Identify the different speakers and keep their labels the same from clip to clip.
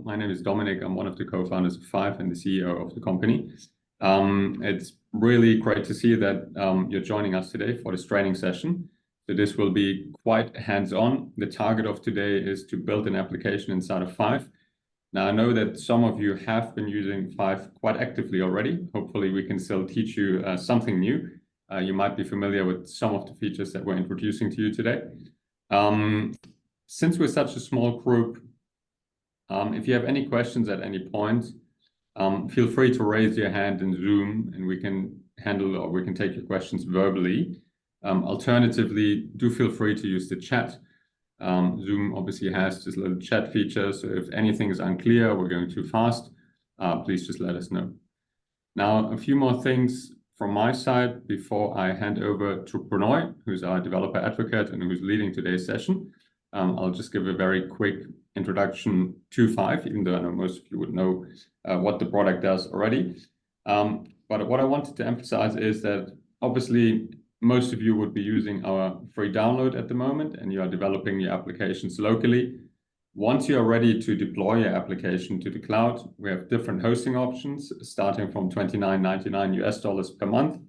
Speaker 1: My name is Dominic. I'm one of the co-founders of Five and the CEO of the company. It's really great to see that you're joining us today for this training session. So this will be quite hands-on. The target of today is to build an application inside of Five. Now, I know that some of you have been using Five quite actively already. Hopefully, we can still teach you something new. You might be familiar with some of the features that we're introducing to you today. Since we're such a small group, if you have any questions at any point, feel free to raise your hand in Zoom and we can handle or we can take your questions verbally. Alternatively, do feel free to use the chat. Zoom obviously has this little chat feature, so if anything is unclear, we're going too fast, please just let us know. Now, a few more things from my side before I hand over to Pranoy, who's our developer advocate and who's leading today's session. I'll just give a very quick introduction to Five, even though I know most of you would know what the product does already. But what I wanted to emphasize is that obviously most of you would be using our free download at the moment and you are developing your applications locally. Once you are ready to deploy your application to the cloud, we have different hosting options starting from $29.99 per month.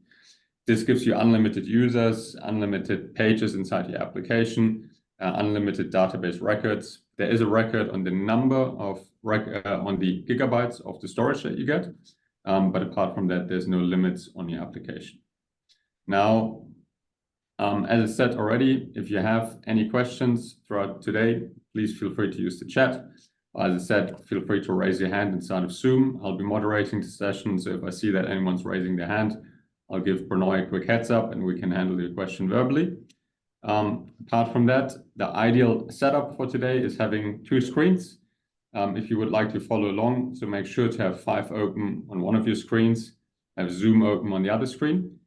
Speaker 1: This gives you unlimited users, unlimited pages inside your application, unlimited database records. There is a record on the number of on the gigabytes of the storage that you get, but apart from that, there's no limits on your application. Now, as I said already, if you have any questions throughout today, please feel free to use the chat. As I said, feel free to raise your hand inside of Zoom. I'll be moderating the session, so if I see that anyone's raising their hand, I'll give Pranoy a quick heads up and we can handle your question verbally. Apart from that, the ideal setup for today is having two screens. If you would like to follow along, so make sure to have Five open on one of your screens, have Zoom open on the other screen.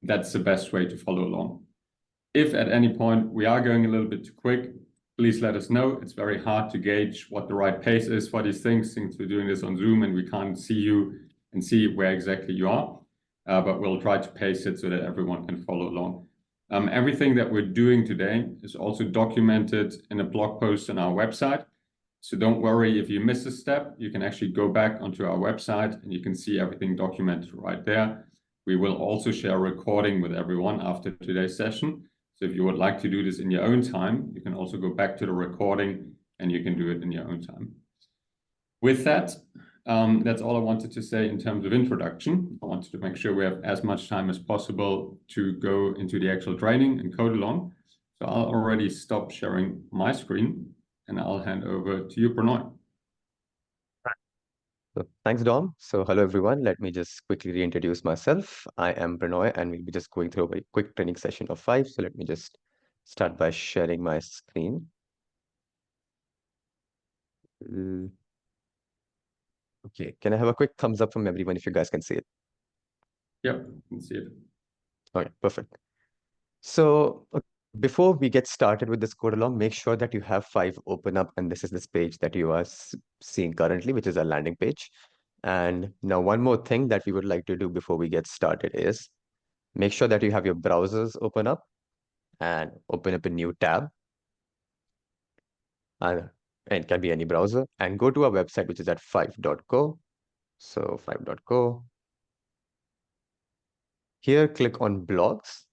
Speaker 1: That's the best way to follow along. If at any point we are going a little bit too quick, please let us know. It's very hard to gauge what the right pace is for these things since we're doing this on Zoom and we can't see you and see where exactly you are. But we'll try to pace it so that everyone can follow along. Everything that we're doing today is also documented in a blog post on our website. So don't worry if you miss a step, you can actually go back onto our website and you can see everything documented right there. We will also share a recording with everyone after today's session. So if you would like to do this in your own time, you can also go back to the recording and you can do it in your own time. With that, that's all I wanted to say in terms of introduction. I wanted to make sure we have as much time as possible to go into the actual training and code along. So I'll already stop sharing my screen and I'll hand over to you, Pranoy.
Speaker 2: So thanks, Dom. So hello, everyone. Let me just quickly reintroduce myself. I am Pranoy, and we'll be just going through a very quick training session of Five. So let me just start by sharing my screen. Okay, can I have a quick thumbs up from everyone if you guys can see it?
Speaker 1: Yep, I can see it.
Speaker 2: Okay, perfect. So before we get started with this code along, make sure that you have Five open up, and this is this page that you are seeing currently, which is a landing page. And now one more thing that we would like to do before we get started is make sure that you have your browsers open up and open up a new tab. And it can be any browser, and go to our website, which is at five.co. So five.co. Here, click on blogs.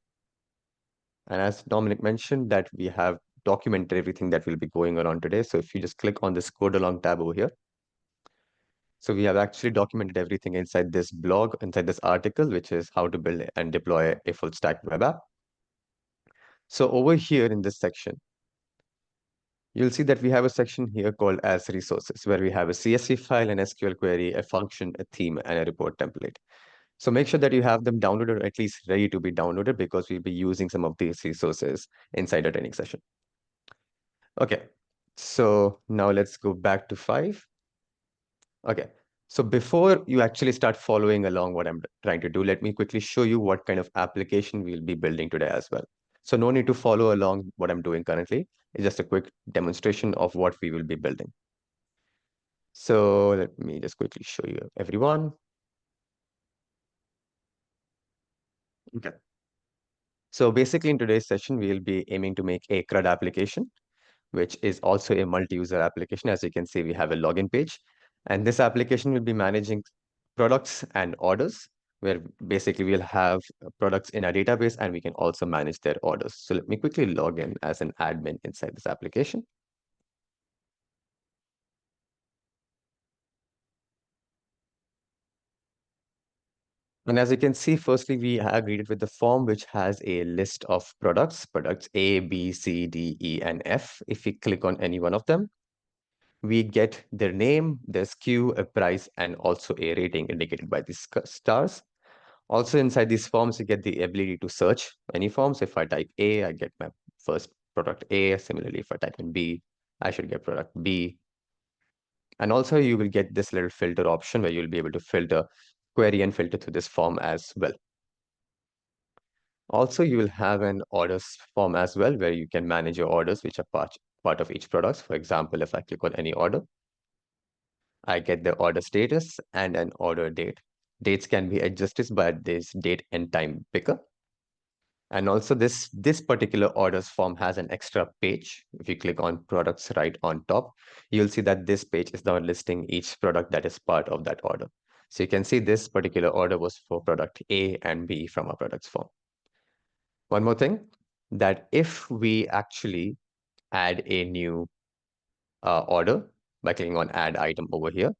Speaker 2: And as Dominic mentioned, that we have documented everything that will be going on today. So if you just click on this code along tab over here. So we have actually documented everything inside this blog, inside this article, which is how to build and deploy a full stack web app. So over here in this section, you'll see that we have a section here called as resources, where we have a CSV file, an SQL query, a function, a theme, and a report template. So make sure that you have them downloaded or at least ready to be downloaded because we'll be using some of these resources inside our training session. Okay, so now let's go back to Five. Okay, so before you actually start following along what I'm trying to do, let me quickly show you what kind of application we'll be building today as well. So no need to follow along what I'm doing currently. It's just a quick demonstration of what we will be building. So let me just quickly show you everyone. Okay. So basically in today's session, we'll be aiming to make a CRUD application, which is also a multi-user application. As you can see, we have a login page, and this application will be managing products and orders, where basically we'll have products in our database and we can also manage their orders. So let me quickly log in as an admin inside this application. And as you can see, firstly, we are greeted with the form which has a list of products A, B, C, D, E, and F. If we click on any one of them, we get their name, their SKU, a price, and also a rating indicated by these stars. Also inside these forms, you get the ability to search any forms. If I type A, I get my first product A. Similarly, if I type in B, I should get product B. And also you will get this little filter option where you'll be able to filter, query and filter through this form as well. Also, you will have an orders form as well, where you can manage your orders, which are part of each product. For example, if I click on any order, I get the order status and an order date. Dates can be adjusted by this date and time picker. And also this particular orders form has an extra page. If you click on products right on top, you'll see that this page is now listing each product that is part of that order. So you can see this particular order was for product A and B from our products form. One more thing, that if we actually add a new order by clicking on add item over here.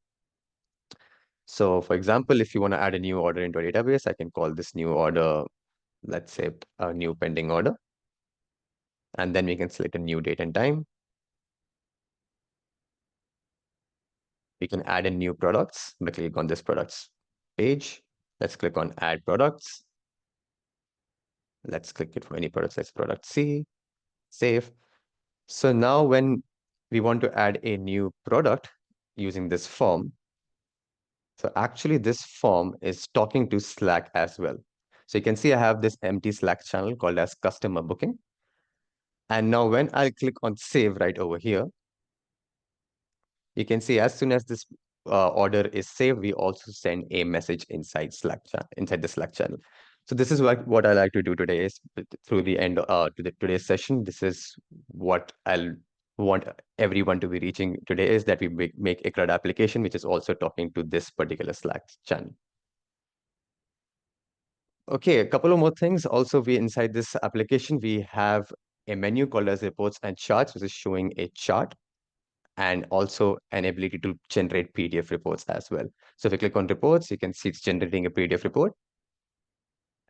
Speaker 2: So for example, if you want to add a new order into a database, I can call this new order, let's say a new pending order. And then we can select a new date and time. We can add in new products by clicking on this products page. Let's click on add products. Let's click it for any products. Let's product C, save. So now when we want to add a new product using this form, so actually this form is talking to Slack as well. So you can see I have this empty Slack channel called as customer booking. And now when I click on save right over here, you can see as soon as this order is saved, we also send a message inside the Slack channel. So this is what I like to do today is through the end today's session. This is what I'll want everyone to be reaching today is that we make a CRUD application, which is also talking to this particular Slack channel. Okay, a couple of more things. Also, inside this application, we have a menu called as reports and charts, which is showing a chart and also an ability to generate PDF reports as well. So if you click on reports, you can see it's generating a PDF report.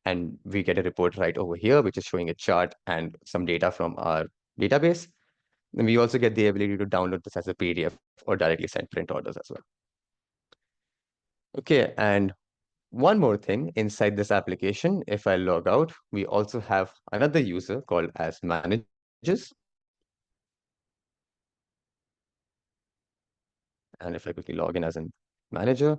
Speaker 2: And we get a report right over here, which is showing a chart and some data from our database. And we also get the ability to download this as a PDF or directly send print orders as well. Okay, and one more thing inside this application, if I log out, we also have another user called as managers. And if I quickly log in as a manager,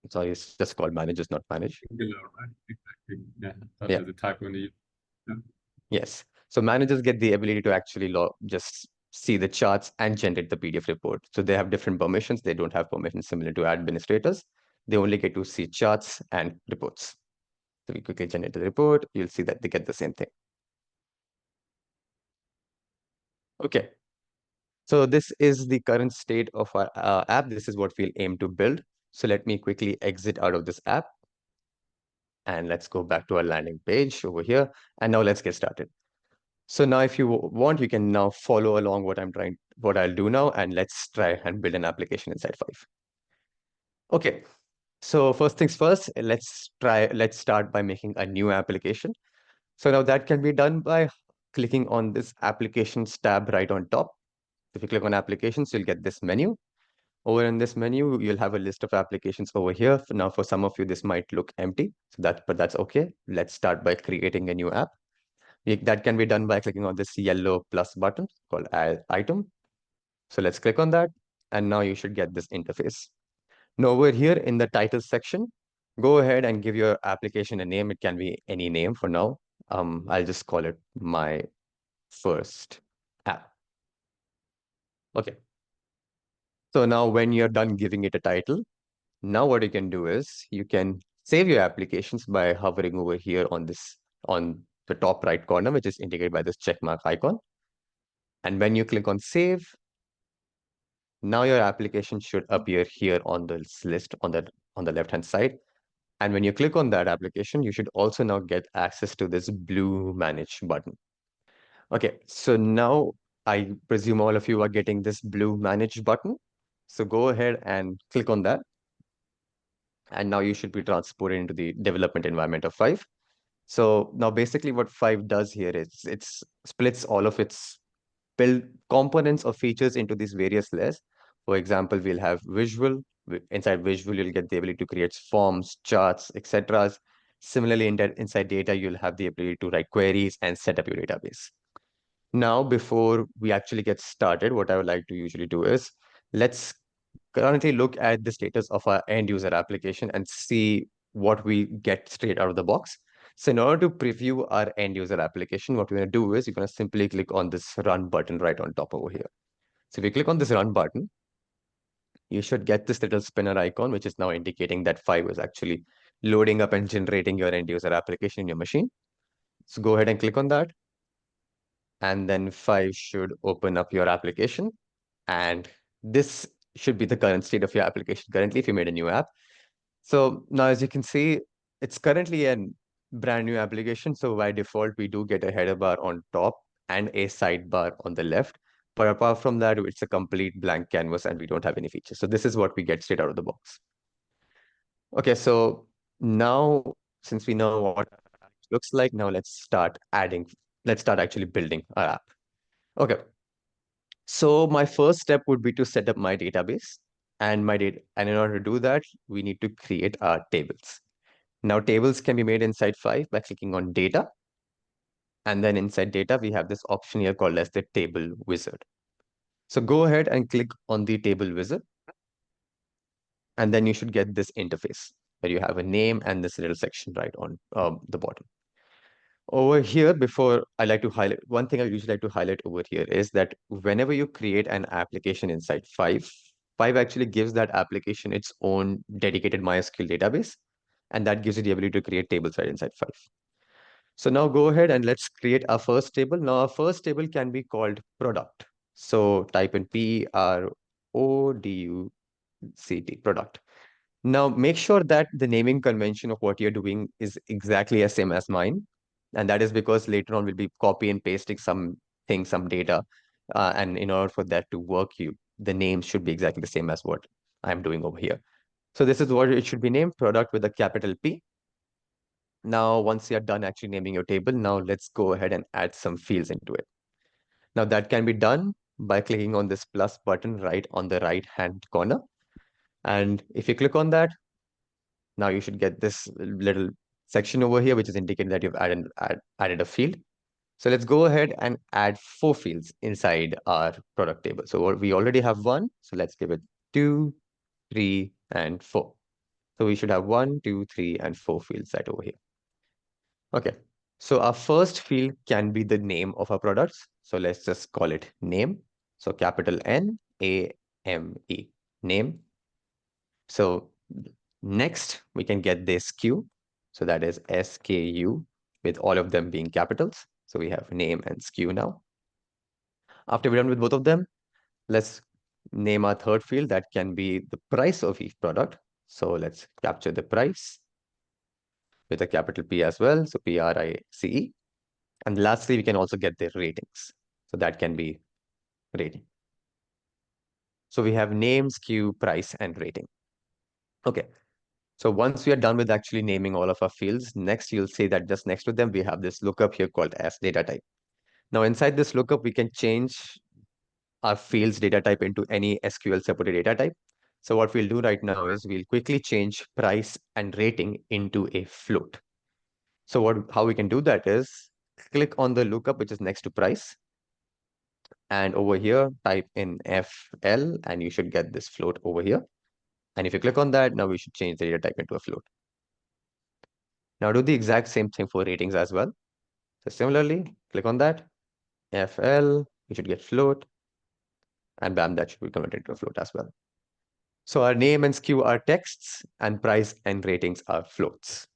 Speaker 2: sorry, it's just called managers, not manage.
Speaker 1: Singular, right? Exactly. Yeah, that
Speaker 2: Yeah.
Speaker 1: was a typo in the. Yeah.
Speaker 2: Yes. So managers get the ability to actually just see the charts and generate the PDF report. So they have different permissions. They don't have permissions similar to administrators. They only get to see charts and reports. So we quickly generate the report. You'll see that they get the same thing. Okay. So this is the current state of our app. This is what we'll aim to build. So let me quickly exit out of this app. And let's go back to our landing page over here. And now let's get started. So now if you want, you can now follow along what I'll do now, and let's try and build an application inside Five. Okay, so first things first, let's start by making a new application. So now that can be done by clicking on this applications tab right on top. If you click on applications, you'll get this menu. Over in this menu, you'll have a list of applications over here. Now, for some of you, this might look empty, but that's okay. Let's start by creating a new app. That can be done by clicking on this yellow plus button called add item. So let's click on that. And now you should get this interface. Now over here in the title section, go ahead and give your application a name. It can be any name for now. I'll just call it my first app. Okay. So now when you're done giving it a title, now what you can do is you can save your applications by hovering over here on the top right corner, which is indicated by this check mark icon. And when you click on save, now your application should appear here on this list on the left-hand side. And when you click on that application, you should also now get access to this blue manage button. Okay, so now I presume all of you are getting this blue manage button. So go ahead and click on that. And now you should be transported into the development environment of 5. So now basically what 5 does here is it splits all of its build components or features into these various layers. For example, we'll have visual. Inside visual, you'll get the ability to create forms, charts, etc. Similarly, inside data, you'll have the ability to write queries and set up your database. Now, before we actually get started, what I would like to usually do is let's currently look at the status of our end user application and see what we get straight out of the box. So in order to preview our end user application, what we're going to do is you're going to simply click on this run button right on top over here. So if you click on this run button, you should get this little spinner icon, which is now indicating that 5 is actually loading up and generating your end user application in your machine. So go ahead and click on that. And then 5 should open up your application. And this should be the current state of your application currently if you made a new app. So now as you can see, it's currently a brand new application. So by default, we do get a header bar on top and a sidebar on the left. But apart from that, it's a complete blank canvas and we don't have any features. So this is what we get straight out of the box. Okay, so now since we know what it looks like, now let's start actually building our app. Okay. So my first step would be to set up my database and and in order to do that, we need to create our tables. Now tables can be made inside 5 by clicking on data. And then inside data, we have this option here called as the table wizard. So go ahead and click on the table wizard. And then you should get this interface where you have a name and this little section right on the bottom. Over here, before I like to highlight, one thing I usually like to highlight over here is that whenever you create an application inside 5, 5 actually gives that application its own dedicated MySQL database, and that gives you the ability to create tables right inside 5. So now go ahead and let's create our first table. Now our first table can be called product. So type in PRODUCT, product. Now make sure that the naming convention of what you're doing is exactly the same as mine. And that is because later on we'll be copy and pasting some data. And in order for that to work, the name should be exactly the same as what I'm doing over here. So this is what it should be named, product with a capital P. Now, once you're done actually naming your table, now let's go ahead and add some fields into it. Now that can be done by clicking on this plus button right on the right-hand corner. And if you click on that, now you should get this little section over here, which is indicating that you've added a field. So let's go ahead and add 4 fields inside our product table. So we already have 1. So let's give it 2, 3, and 4. So we should have 1, 2, 3, and 4 fields right over here. Okay. So our first field can be the name of our products. So let's just call it name. So capital N-A-M-E, name. So next, we can get the SKU. So that is SKU with all of them being capitals. So we have name and SKU now. After we're done with both of them, let's name our third field. That can be the price of each product. So let's capture the price with a capital P as well. So P-R-I-C-E. And lastly, we can also get the ratings. So that can be rating. So we have name, SKU, price, and rating. Okay. So once we are done with actually naming all of our fields, next you'll see that just next to them, we have this lookup here called as data type. Now inside this lookup, we can change our fields data type into any SQL supported data type. So what we'll do right now is we'll quickly change price and rating into a float. So how we can do that is click on the lookup, which is next to price. And over here, type in FL, and you should get this float over here. And if you click on that, now we should change the data type into a float. Now do the exact same thing for ratings as well. So similarly, click on that, FL, you should get float, and bam, that should be converted into a float as well. So our name and SKU are texts, and price and ratings are floats.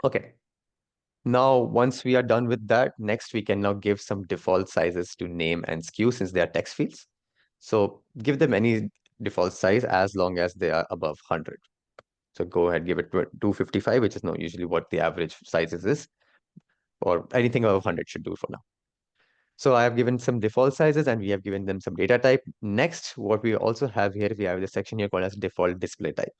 Speaker 2: Okay. Now, once we are done with that, next we can now give some default sizes to name and SKU since they are text fields. So give them any default size as long as they are above 100. So go ahead, give it 255, which is now usually what the average sizes is, or anything above 100 should do for now. So I have given some default sizes and we have given them some data type. Next, what we also have here, we have this section here called as default display type.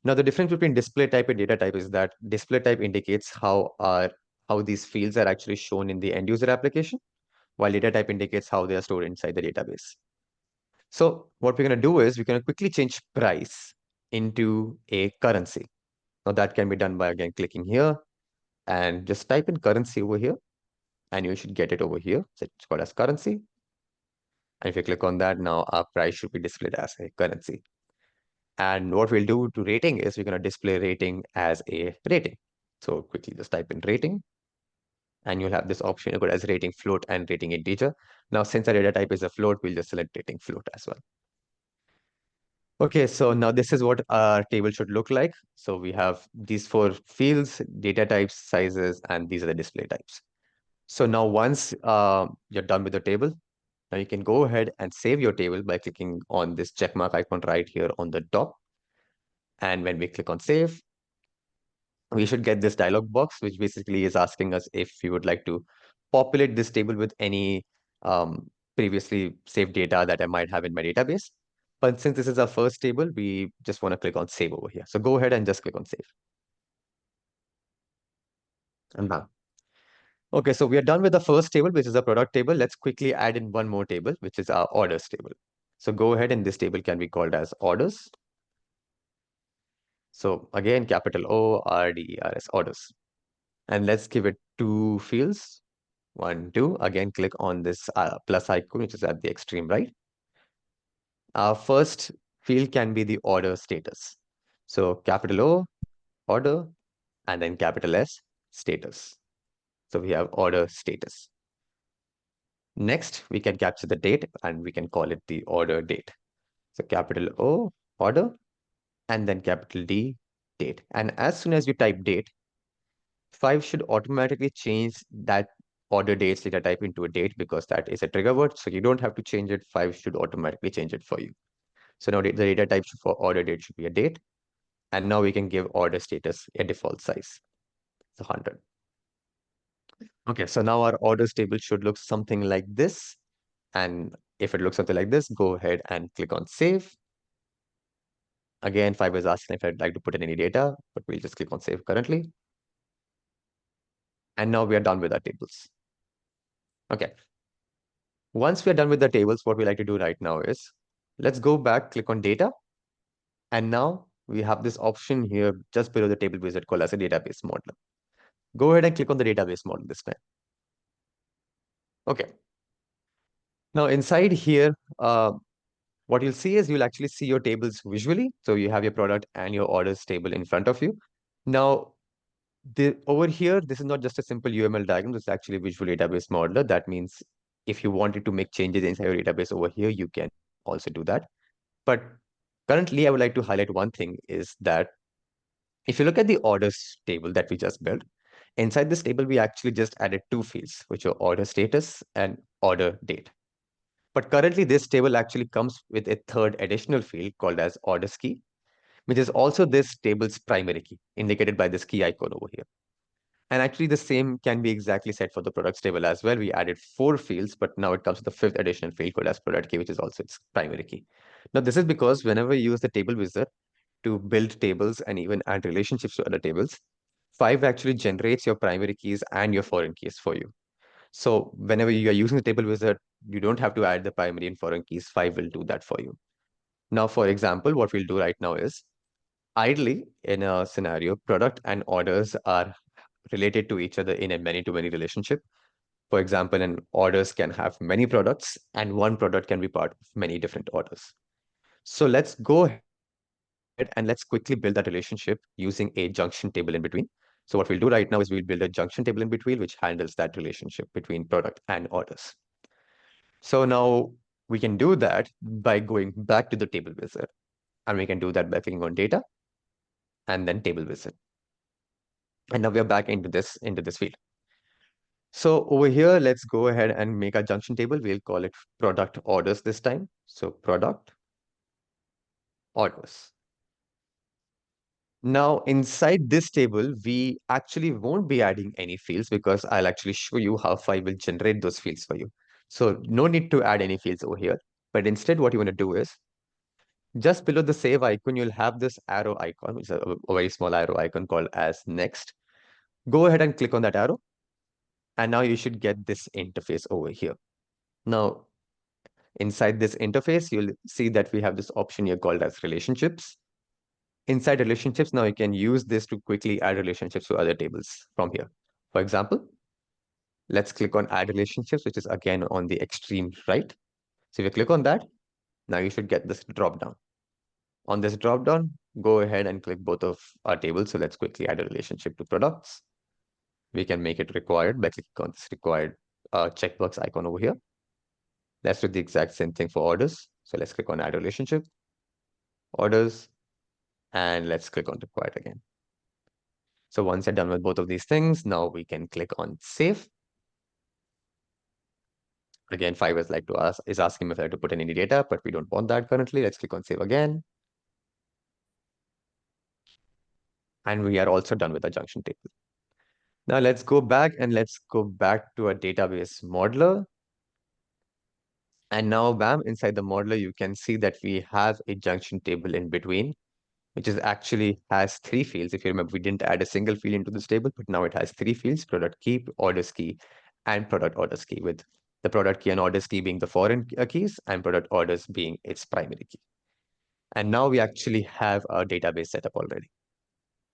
Speaker 2: Now, the difference between display type and data type is that display type indicates how these fields are actually shown in the end user application, while data type indicates how they are stored inside the database. So what we're going to do is we're going to quickly change price into a currency. Now that can be done by again clicking here and just type in currency over here, and you should get it over here. So it's called as currency. And if you click on that, now our price should be displayed as a currency. And what we'll do to rating is we're going to display rating as a rating. So quickly just type in rating, and you'll have this option called as rating float and rating integer. Now, since our data type is a float, we'll just select rating float as well. Okay, so now this is what our table should look like. So we have these 4 fields, data types, sizes, and these are the display types. So now once you're done with the table, now you can go ahead and save your table by clicking on this checkmark icon right here on the top. And when we click on save, we should get this dialog box, which basically is asking us if we would like to populate this table with any previously saved data that I might have in my database. But since this is our first table, we just want to click on save over here. So go ahead and just click on save. I'm done. Okay, so we are done with the first table, which is a product table. Let's quickly add in one more table, which is our orders table. So go ahead, and this table can be called as orders. So again, capital O, R, D, E, R, S, orders. And let's give it 2 fields. 1, 2. Again, click on this plus icon, which is at the extreme right. Our first field can be the order status. So capital O, order, and then capital S, status. So we have order status. Next, we can capture the date and we can call it the order date. So capital O, order, and then capital D, date. And as soon as you type date, 5 should automatically change that order dates data type into a date because that is a trigger word. So you don't have to change it. 5 should automatically change it for you. So now the data type for order date should be a date. And now we can give order status a default size. So 100. Okay, so now our orders table should look something like this. And if it looks something like this, go ahead and click on save. Again, 5 is asking if I'd like to put in any data, but we'll just click on save currently. And now we are done with our tables. Okay. Once we are done with the tables, what we like to do right now is let's go back, click on data. And now we have this option here just below the table wizard called as a database model. Go ahead and click on the database model this time. Okay. Now inside here, what you'll see is you'll actually see your tables visually. So you have your product and your orders table in front of you. Now, over here, this is not just a simple UML diagram. This is actually a visual database modeler. That means if you wanted to make changes inside your database over here, you can also do that. But currently, I would like to highlight one thing is that if you look at the orders table that we just built, inside this table, we actually just added 2 fields, which are order status and order date. But currently, this table actually comes with a third additional field called as orders key, which is also this table's primary key, indicated by this key icon over here. And actually, the same can be exactly said for the products table as well. We added 4 fields, but now it comes with the 5th additional field called as product key, which is also its primary key. Now, this is because whenever you use the table wizard to build tables and even add relationships to other tables, 5 actually generates your primary keys and your foreign keys for you. So whenever you are using the table wizard, you don't have to add the primary and foreign keys. 5 will do that for you. Now, for example, what we'll do right now is, ideally, in a scenario, product and orders are related to each other in a many-to-many relationship. For example, an orders can have many products, and one product can be part of many different orders. So let's go ahead and let's quickly build that relationship using a junction table in between. So what we'll do right now is we'll build a junction table in between, which handles that relationship between product and orders. So now we can do that by going back to the table wizard. And we can do that by clicking on data and then table wizard. And now we are back into this field. So over here, let's go ahead and make a junction table. We'll call it product orders this time. So product orders. Now inside this table, we actually won't be adding any fields because I'll actually show you how I will generate those fields for you. So no need to add any fields over here. But instead, what you want to do is just below the save icon, you'll have this arrow icon, which is a very small arrow icon called as next. Go ahead and click on that arrow. And now you should get this interface over here. Now, inside this interface, you'll see that we have this option here called as relationships. Inside relationships, now you can use this to quickly add relationships to other tables from here. For example, let's click on add relationships, which is again on the extreme right. So if you click on that, now you should get this drop down. On this drop down, go ahead and click both of our tables. So let's quickly add a relationship to products. We can make it required by clicking on this required checkbox icon over here. Let's do the exact same thing for orders. So let's click on add relationship, orders, and let's click on required again. So once you're done with both of these things, now we can click on save. Again, Fiverr is asking if I have to put in any data, but we don't want that currently. Let's click on save again. And we are also done with the junction table. Now let's go back to a database modeler. And now, bam, inside the modeler, you can see that we have a junction table in between, which is actually has 3 fields. If you remember, we didn't add a single field into this table, but now it has 3 fields: product key, orders key, and product orders key, with the product key and orders key being the foreign keys and product orders being its primary key. And now we actually have our database set up already.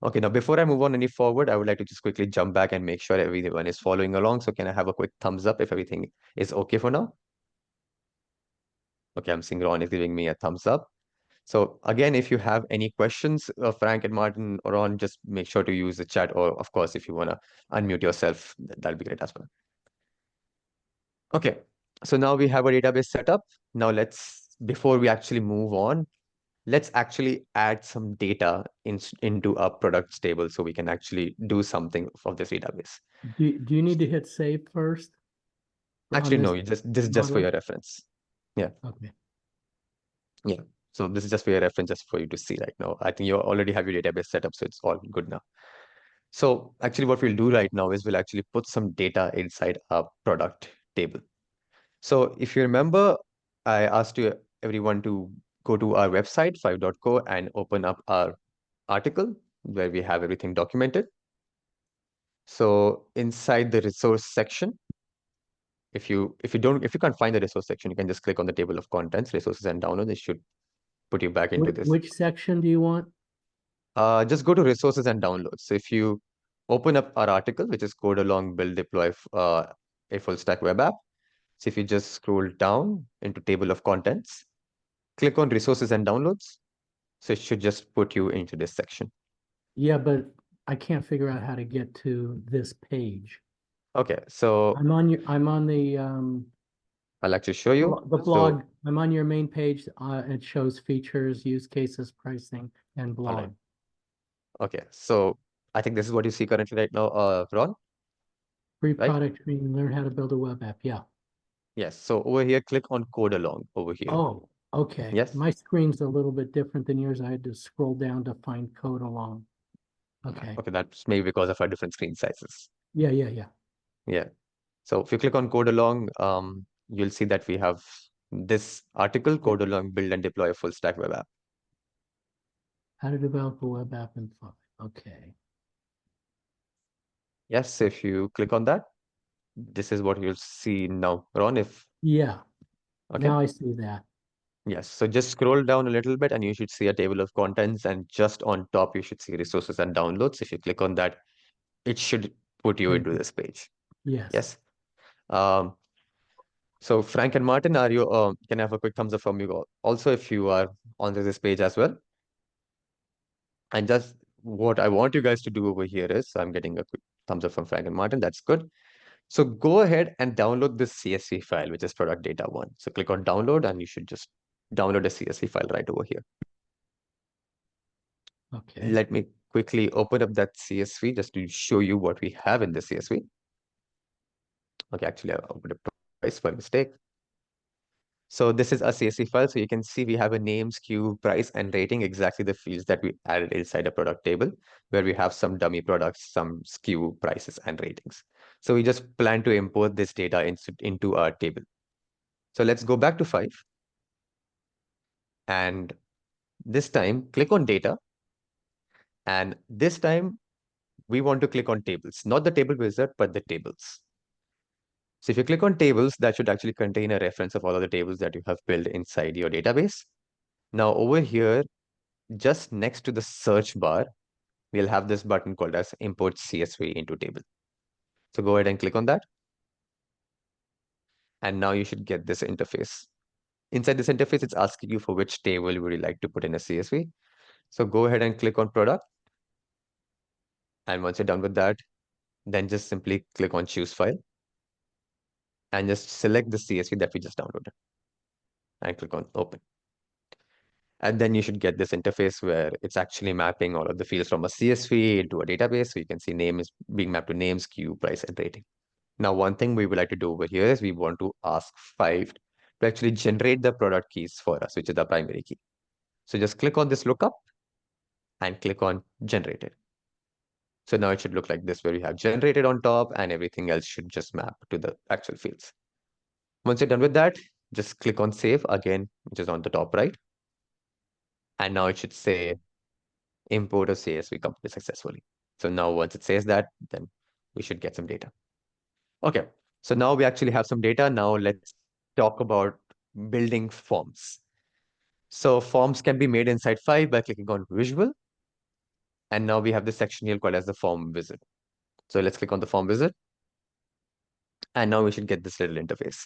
Speaker 2: Okay, now before I move on any forward, I would like to just quickly jump back and make sure everyone is following along. So can I have a quick thumbs up if everything is okay for now? Okay, I'm seeing Ron is giving me a thumbs up. So again, if you have any questions, Frank and Martin or Ron, just make sure to use the chat, or of course, if you want to unmute yourself, that'll be great as well. Okay, so now we have a database set up. Now before we actually move on, let's actually add some data into our products table so we can actually do something for this database.
Speaker 3: Do you need to hit save first?
Speaker 2: Actually, no, this is just for your reference. Yeah.
Speaker 3: Okay.
Speaker 2: Yeah. So this is just for your reference, just for you to see right now. I think you already have your database set up, so it's all good now. So actually what we'll do right now is we'll actually put some data inside our product table. So if you remember, I asked everyone to go to our website, five.co, and open up our article where we have everything documented. So inside the resource section, if you can't find the resource section, you can just click on the table of contents, resources and downloads. It should put you back into this.
Speaker 3: Which section do you want?
Speaker 2: Just go to resources and downloads. So if you open up our article, which is code along build deploy a full stack web app. So if you just scroll down into table of contents, click on resources and downloads. So it should just put you into this section.
Speaker 3: Yeah, but I can't figure out how to get to this page.
Speaker 2: Okay, so
Speaker 3: I'm on the
Speaker 2: I'll actually show you.
Speaker 3: The blog. I'm on your main page. It shows features, use cases, pricing, and blog.
Speaker 2: Right. Okay, so I think this is what you see currently right now, Ron.
Speaker 3: Free product training, learn how to build a web app. Yeah.
Speaker 2: Yes. So over here, click on code along over here.
Speaker 3: Oh, okay.
Speaker 2: Yes.
Speaker 3: My screen's a little bit different than yours. I had to scroll down to find code along. Okay.
Speaker 2: Okay, that's maybe because of our different screen sizes.
Speaker 3: Yeah.
Speaker 2: Yeah. So if you click on code along, you'll see that we have this article, code along build and deploy a full stack web app.
Speaker 3: How to develop a web app in 5. Okay.
Speaker 2: Yes, if you click on that, this is what you'll see now. Ron,
Speaker 3: Yeah.
Speaker 2: Okay.
Speaker 3: Now I see that.
Speaker 2: Yes, so just scroll down a little bit and you should see a table of contents, and just on top you should see resources and downloads. If you click on that, it should put you into this page.
Speaker 3: Yes.
Speaker 2: Yes. So Frank and Martin, are you can I have a quick thumbs up from you also if you are on this page as well? And just what I want you guys to do over here is, I'm getting a quick thumbs up from Frank and Martin. That's good. So go ahead and download this CSV file, which is product data 1. So click on download and you should just download a CSV file right over here.
Speaker 3: Okay.
Speaker 2: Let me quickly open up that CSV just to show you what we have in the CSV. Okay, actually, I opened it twice by mistake. So this is a CSV file. So you can see we have a name, SKU, price, and rating, exactly the fields that we added inside a product table, where we have some dummy products, some SKU prices, and ratings. So we just plan to import this data into our table. So let's go back to 5. And this time, click on data. And this time, we want to click on tables, not the table wizard, but the tables. So if you click on tables, that should actually contain a reference of all of the tables that you have built inside your database. Now over here, just next to the search bar, we'll have this button called as import CSV into table. So go ahead and click on that. And now you should get this interface. Inside this interface, it's asking you for which table would you like to put in a CSV. So go ahead and click on product. And once you're done with that, then just simply click on choose file and just select the CSV that we just downloaded and click on open. And then you should get this interface where it's actually mapping all of the fields from a CSV into a database. So you can see name is being mapped to name, SKU, price, and rating. Now, one thing we would like to do over here is we want to ask 5 to actually generate the product keys for us, which is the primary key. So just click on this lookup and click on generated. So now it should look like this, where we have generated on top and everything else should just map to the actual fields. Once you're done with that, just click on save again, which is on the top right. And now it should say import a CSV completed successfully. So now once it says that, then we should get some data. Okay, so now we actually have some data. Now let's talk about building forms. So forms can be made inside 5 by clicking on visual. And now we have this section here called as the form wizard. So let's click on the form wizard. And now we should get this little interface.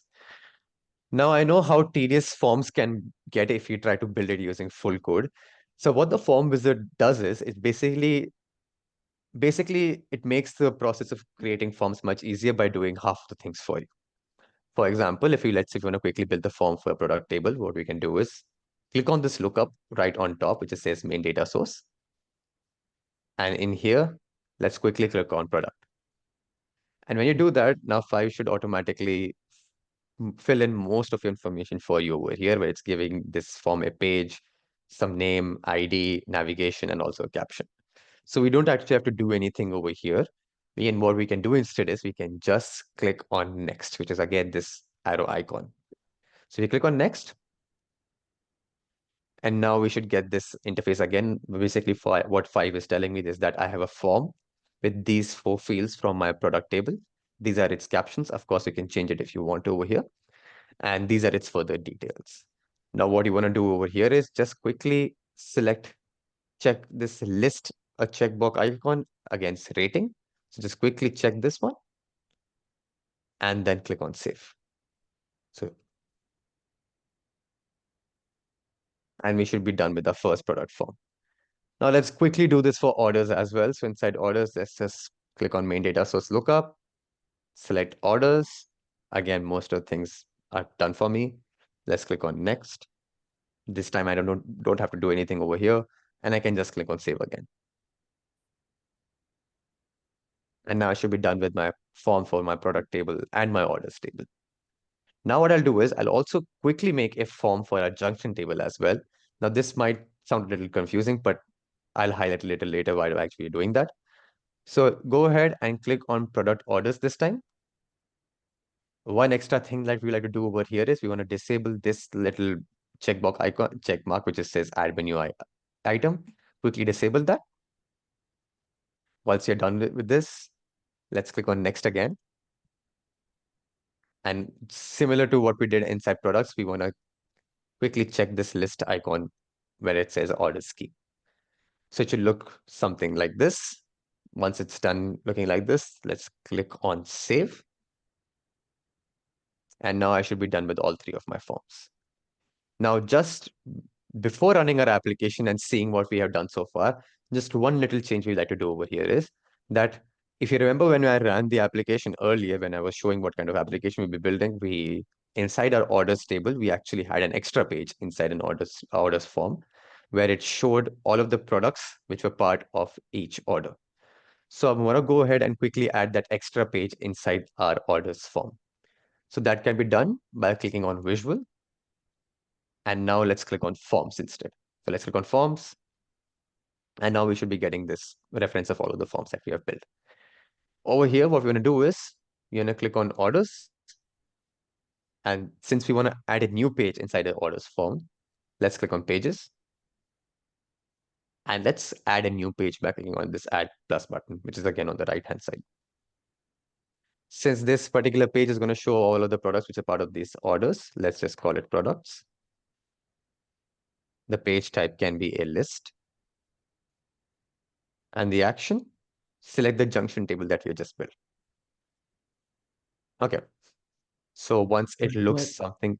Speaker 2: Now I know how tedious forms can get if you try to build it using full code. So what the form wizard does is it basically it makes the process of creating forms much easier by doing half the things for you. For example, if you want to quickly build the form for a product table, what we can do is click on this lookup right on top, which says main data source. And in here, let's quickly click on product. And when you do that, now 5 should automatically fill in most of your information for you over here, where it's giving this form a page, some name, ID, navigation, and also a caption. So we don't actually have to do anything over here. And what we can do instead is we can just click on next, which is again this arrow icon. So we click on next. And now we should get this interface again. Basically, what 5 is telling me is that I have a form with these 4 fields from my product table. These are its captions. Of course, you can change it if you want to over here. And these are its further details. Now, what you want to do over here is just quickly check this list, a checkbox icon against rating. So just quickly check this one and then click on save. And we should be done with the first product form. Now let's quickly do this for orders as well. So inside orders, let's just click on main data source lookup, select orders. Again, most of the things are done for me. Let's click on next. This time I don't have to do anything over here, and I can just click on save again. And now I should be done with my form for my product table and my orders table. Now what I'll do is I'll also quickly make a form for a junction table as well. Now this might sound a little confusing, but I'll highlight a little later why I'm actually doing that. So go ahead and click on product orders this time. One extra thing that we like to do over here is we want to disable this little checkbox icon, check mark, which says add menu item. Quickly disable that. Once you're done with this, let's click on next again. And similar to what we did inside products, we want to quickly check this list icon where it says orders key. So it should look something like this. Once it's done looking like this, let's click on save. And now I should be done with all 3 of my forms. Now, just before running our application and seeing what we have done so far, just one little change we like to do over here is that if you remember when I ran the application earlier, when I was showing what kind of application we'll be building, inside our orders table, we actually had an extra page inside an orders form where it showed all of the products which were part of each order. So I'm going to go ahead and quickly add that extra page inside our orders form. So that can be done by clicking on visual. And now let's click on forms instead. So let's click on forms. And now we should be getting this reference of all of the forms that we have built. Over here, what we're going to do is you're going to click on orders. And since we want to add a new page inside the orders form, let's click on pages. And let's add a new page by clicking on this add plus button, which is again on the right hand side. Since this particular page is going to show all of the products which are part of these orders, let's just call it products. The page type can be a list. And the action, select the junction table that we just built. Okay. So once it looks something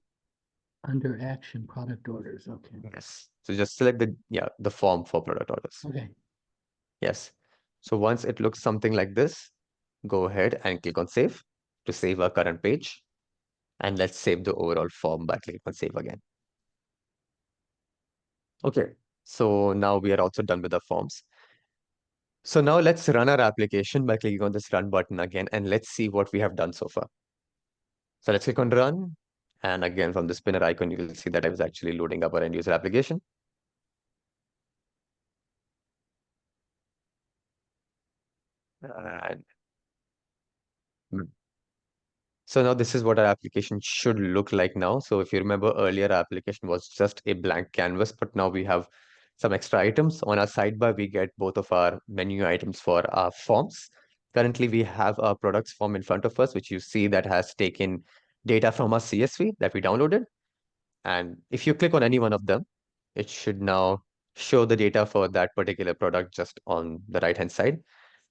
Speaker 3: under action, product orders, okay.
Speaker 2: Yes. So just select the form for product orders.
Speaker 3: Okay.
Speaker 2: Yes. So once it looks something like this, go ahead and click on save to save our current page. And let's save the overall form by clicking on save again. Okay. So now we are also done with the forms. So now let's run our application by clicking on this run button again, and let's see what we have done so far. So let's click on run. And again, from the spinner icon, you will see that I was actually loading up our end user application. And so now this is what our application should look like now. So if you remember earlier, our application was just a blank canvas, but now we have some extra items. On our sidebar, we get both of our menu items for our forms. Currently, we have our products form in front of us, which you see that has taken data from our CSV that we downloaded. And if you click on any one of them, it should now show the data for that particular product just on the right-hand side.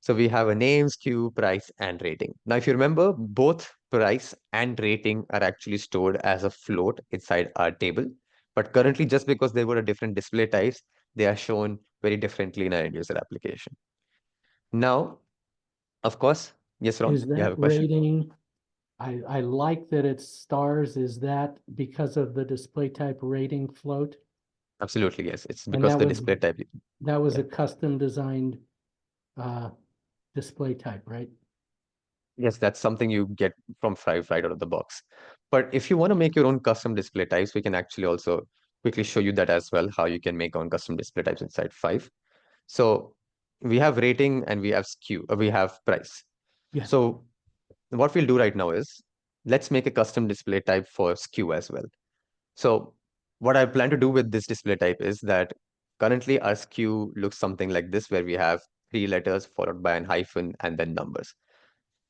Speaker 2: So we have a name, SKU, price, and rating. Now, if you remember, both price and rating are actually stored as a float inside our table. But currently, just because they were a different display types, they are shown very differently in our end user application. Now, of course, yes, Ron,
Speaker 3: Is
Speaker 2: you have
Speaker 3: that
Speaker 2: a question?
Speaker 3: rating? I like that it's stars. Is that because of the display type rating float?
Speaker 2: Absolutely, yes. It's
Speaker 3: And
Speaker 2: because
Speaker 3: that
Speaker 2: the
Speaker 3: was
Speaker 2: display type.
Speaker 3: that was
Speaker 2: Yeah.
Speaker 3: a custom designed display type, right?
Speaker 2: Yes, that's something you get from Five right out of the box. But if you want to make your own custom display types, we can actually also quickly show you that as well, how you can make own custom display types inside Five. So we have rating and we have SKU, we have price.
Speaker 3: Yeah.
Speaker 2: So what we'll do right now is let's make a custom display type for SKU as well. So what I plan to do with this display type is that currently our SKU looks something like this, where we have 3 letters followed by an hyphen and then numbers.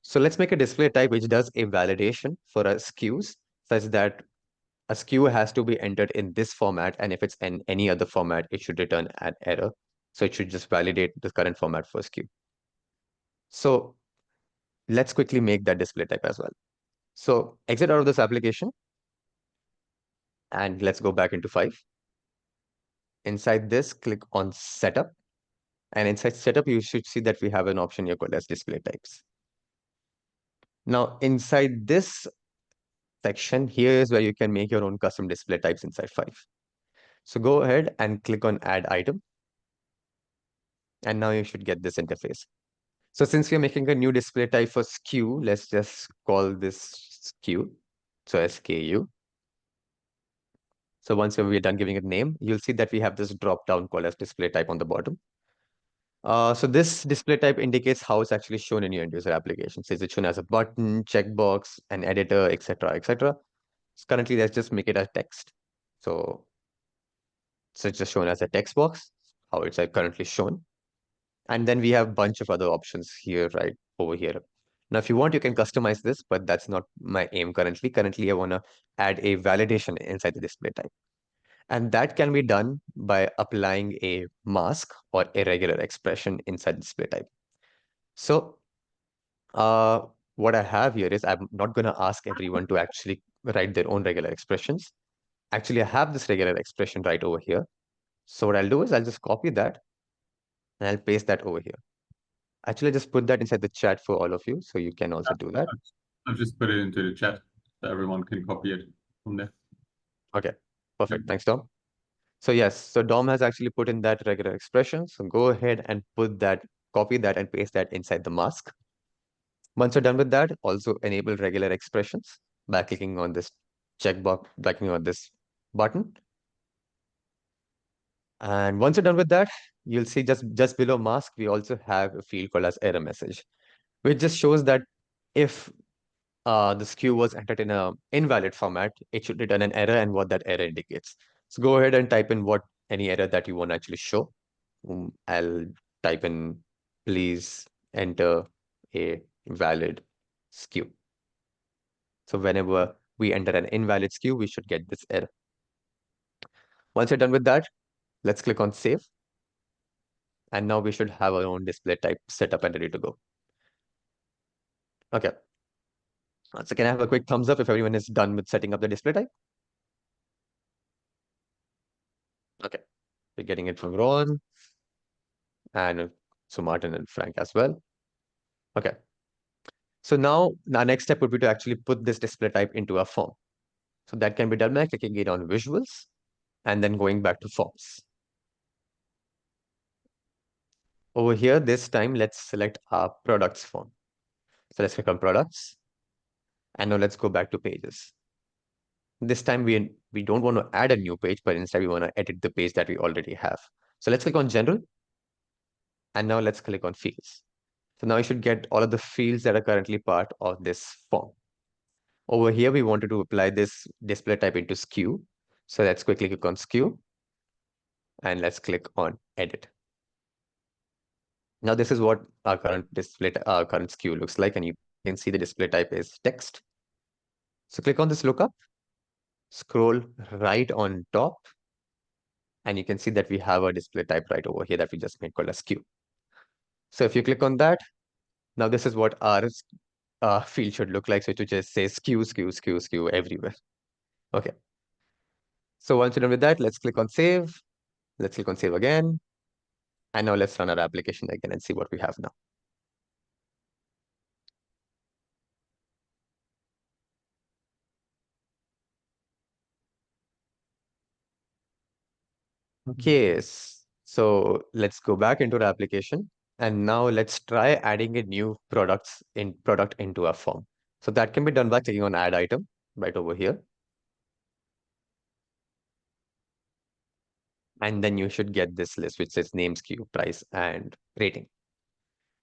Speaker 2: So let's make a display type which does a validation for our SKUs such that a SKU has to be entered in this format, and if it's in any other format, it should return an error. So it should just validate the current format for SKU. So let's quickly make that display type as well. So exit out of this application and let's go back into Five. Inside this, click on Setup. And inside Setup, you should see that we have an option here called as Display Types. Now, inside this section, here is where you can make your own custom display types inside Five. So go ahead and click on Add Item. And now you should get this interface. So since we're making a new display type for SKU, let's just call this SKU. So SKU. So once we're done giving it a name, you'll see that we have this drop down called as display type on the bottom. So this display type indicates how it's actually shown in your end user application. So is it shown as a button, checkbox, an editor, etc., etc. So currently, let's just make it as text. So it's just shown as a text box, how it's currently shown. And then we have a bunch of other options here, right over here. Now, if you want, you can customize this, but that's not my aim currently. Currently, I want to add a validation inside the display type. And that can be done by applying a mask or a regular expression inside the display type. So what I have here is I'm not going to ask everyone to actually write their own regular expressions. Actually, I have this regular expression right over here. So what I'll do is I'll just copy that and I'll paste that over here. Actually, just put that inside the chat for all of you, so you can also do that.
Speaker 1: I've just put it into the chat so everyone can copy it from there.
Speaker 2: Okay, perfect. Thanks, Tom. So yes, so Dom has actually put in that regular expression. So go ahead and copy that and paste that inside the mask. Once you're done with that, also enable regular expressions by clicking on this checkbox, clicking on this button. And once you're done with that, you'll see just below mask, we also have a field called as error message, which just shows that if the SKU was entered in a invalid format, it should return an error and what that error indicates. So go ahead and type in any error that you want to actually show. I'll type in, please enter a valid SKU. So whenever we enter an invalid SKU, we should get this error. Once you're done with that, let's click on save. And now we should have our own display type set up and ready to go. Okay. So can I have a quick thumbs up if everyone is done with setting up the display type? Okay. We're getting it from Ron and so Martin and Frank as well. Okay. So now our next step would be to actually put this display type into a form. So that can be done by clicking it on visuals and then going back to forms. Over here, this time, let's select our products form. So let's click on products. And now let's go back to pages. This time we don't want to add a new page, but instead we want to edit the page that we already have. So let's click on general. And now let's click on fields. So now you should get all of the fields that are currently part of this form. Over here, we wanted to apply this display type into SKU. So let's quickly click on SKU. And let's click on edit. Now this is what our current current SKU looks like. And you can see the display type is text. So click on this lookup, scroll right on top, and you can see that we have a display type right over here that we just made called a SKU. So if you click on that, now this is what our field should look like. So it should just say SKU, SKU, SKU, SKU everywhere. Okay. So once you're done with that, let's click on save. Let's click on save again. And now let's run our application again and see what we have now. Okay, so let's go back into the application. And now let's try adding a new product into a form. So that can be done by clicking on add item right over here. And then you should get this list which says name, SKU, price, and rating.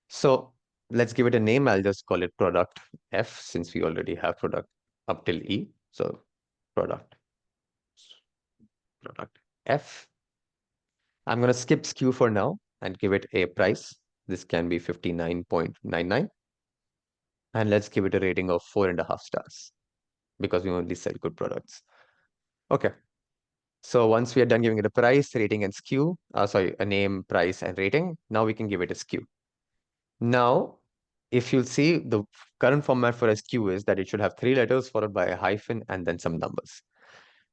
Speaker 2: So let's give it a name. I'll just call it product F since we already have product up till E. So product F. I'm going to skip SKU for now and give it a price. This can be 59.99. And let's give it a rating of 4.5 stars because we only sell good products. Okay. So once we are done giving it a price, rating, and SKU, a name, price, and rating, now we can give it a SKU. Now, if you'll see, the current format for a SKU is that it should have 3 letters followed by a hyphen and then some numbers.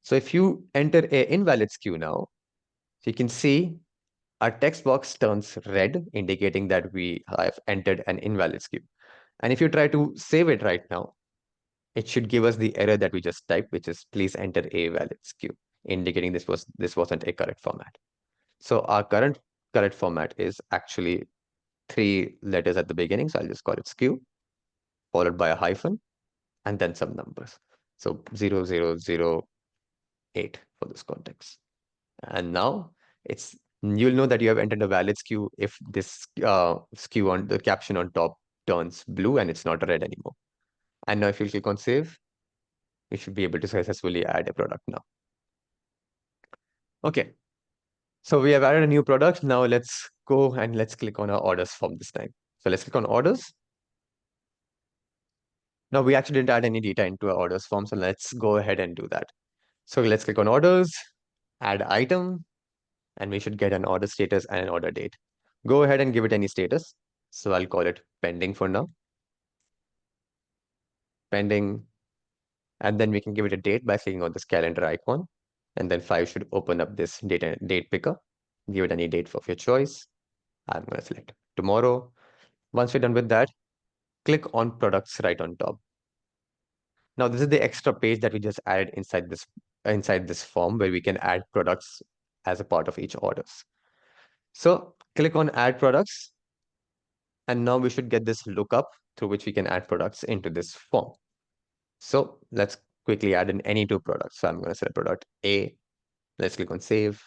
Speaker 2: So if you enter a invalid SKU now, so you can see our text box turns red, indicating that we have entered an invalid SKU. And if you try to save it right now, it should give us the error that we just typed, which is please enter a valid SKU, indicating this wasn't a correct format. So our current correct format is actually 3 letters at the beginning. So I'll just call it SKU, followed by a hyphen, and then some numbers. So 0008 for this context. And now you'll know that you have entered a valid SKU if this SKU on the caption on top turns blue and it's not red anymore. And now if you click on save, you should be able to successfully add a product now. Okay. So we have added a new product. Now let's go and let's click on our orders form this time. So let's click on orders. Now we actually didn't add any data into our orders form. So let's go ahead and do that. So let's click on orders, add item, and we should get an order status and an order date. Go ahead and give it any status. So I'll call it pending for now. Pending. And then we can give it a date by clicking on this calendar icon. And then 5 should open up this date picker. Give it any date of your choice. I'm going to select tomorrow. Once we're done with that, click on products right on top. Now this is the extra page that we just added inside this form where we can add products as a part of each orders. So click on add products. And now we should get this lookup through which we can add products into this form. So let's quickly add in any two products. So I'm going to select product A. Let's click on save.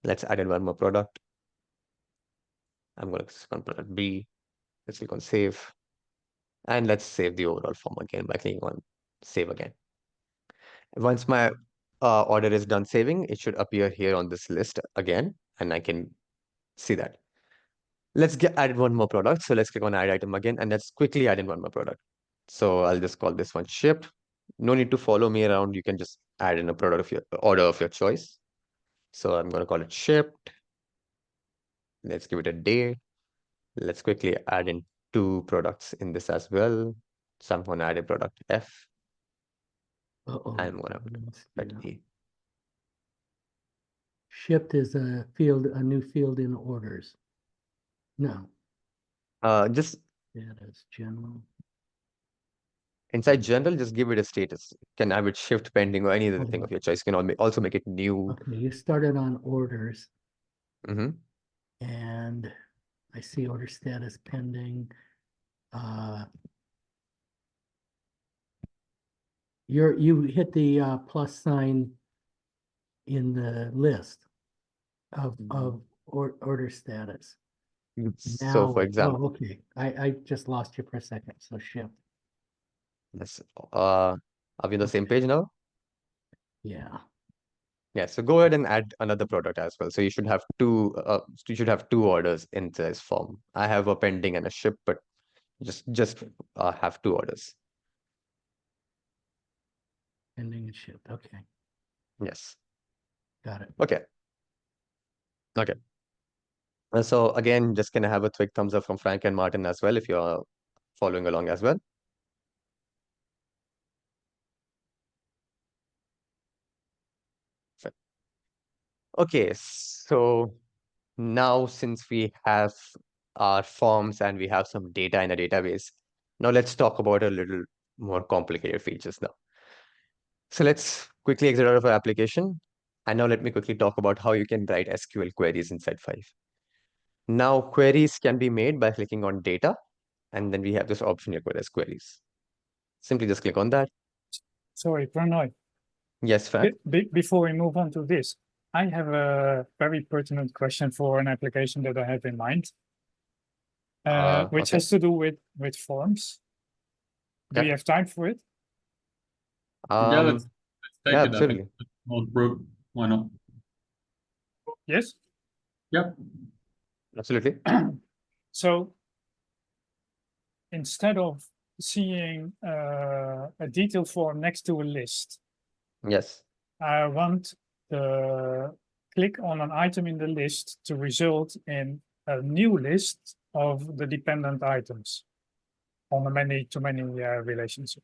Speaker 2: Let's add in one more product. I'm going to click on product B. Let's click on save. And let's save the overall form again by clicking on save again. Once my order is done saving, it should appear here on this list again, and I can see that. Let's add one more product. So let's click on add item again, and let's quickly add in one more product. So I'll just call this one shipped. No need to follow me around. You can just add in a product of your order of your choice. So I'm going to call it shipped. Let's give it a day. Let's quickly add in two products in this as well. So I'm going to add a product F. I'm going to put E.
Speaker 3: Shipped is a field, a new field in orders. No,
Speaker 2: Just
Speaker 3: that is general.
Speaker 2: inside general, just give it a status. You can have it shift pending or any other thing of your choice. You can also make it new.
Speaker 3: Okay, you started on orders
Speaker 2: Mm-hmm.
Speaker 3: and I see order status pending. You hit the plus sign in the list of order status.
Speaker 2: So for example,
Speaker 3: oh, okay, I just lost you for a second. So shift.
Speaker 2: yes. Are we on the same page now?
Speaker 3: Yeah.
Speaker 2: Yeah. So go ahead and add another product as well. So you should have two. You should have two orders in this form. I have a pending and a ship, but just have two orders.
Speaker 3: Pending and shipped. Okay,
Speaker 2: Yes.
Speaker 3: got it.
Speaker 2: Okay. Okay. And so again, just gonna have a quick thumbs up from Frank and Martin as well if you're following along as well. Okay, so now since we have our forms and we have some data in a database, now let's talk about a little more complicated features now. So let's quickly exit out of our application. And now let me quickly talk about how you can write SQL queries inside 5. Now queries can be made by clicking on data, and then we have this option here called as queries. Simply just click on that.
Speaker 4: Sorry, Pranoy.
Speaker 2: Yes, Frank.
Speaker 4: Before we move on to this, I have a very pertinent question for an application that I have in mind, which
Speaker 2: Okay.
Speaker 4: has to do with forms. Do
Speaker 2: Okay.
Speaker 4: you have time for it?
Speaker 1: Yeah, let's take
Speaker 2: yeah,
Speaker 1: it. I
Speaker 2: absolutely.
Speaker 1: think it's a small group. Why not?
Speaker 4: Yes.
Speaker 1: Yep.
Speaker 2: Absolutely.
Speaker 4: So instead of seeing a detailed form next to a list,
Speaker 2: Yes.
Speaker 4: I want the click on an item in the list to result in a new list of the dependent items on a many-to-many relationship.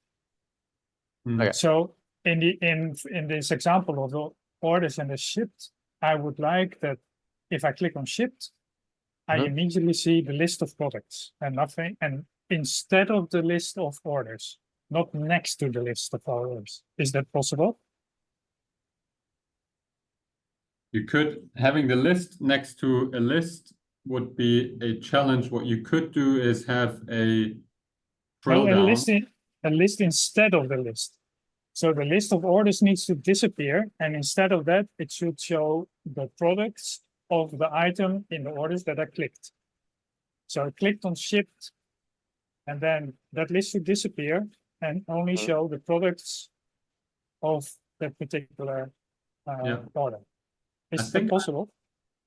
Speaker 2: Okay.
Speaker 4: So in this example of the orders and the shipped, I would like that if I click on shipped, I immediately see the list of products and nothing, and instead of the list of orders, not next to the list of orders. Is that possible?
Speaker 1: You could, having the list next to a list would be a challenge. What you could do is have a drill
Speaker 4: No,
Speaker 1: down.
Speaker 4: a list instead of the list. So the list of orders needs to disappear, and instead of that, it should show the products of the item in the orders that I clicked. So I clicked on shipped, and then that list should disappear and only show the products of that particular order. Is that possible?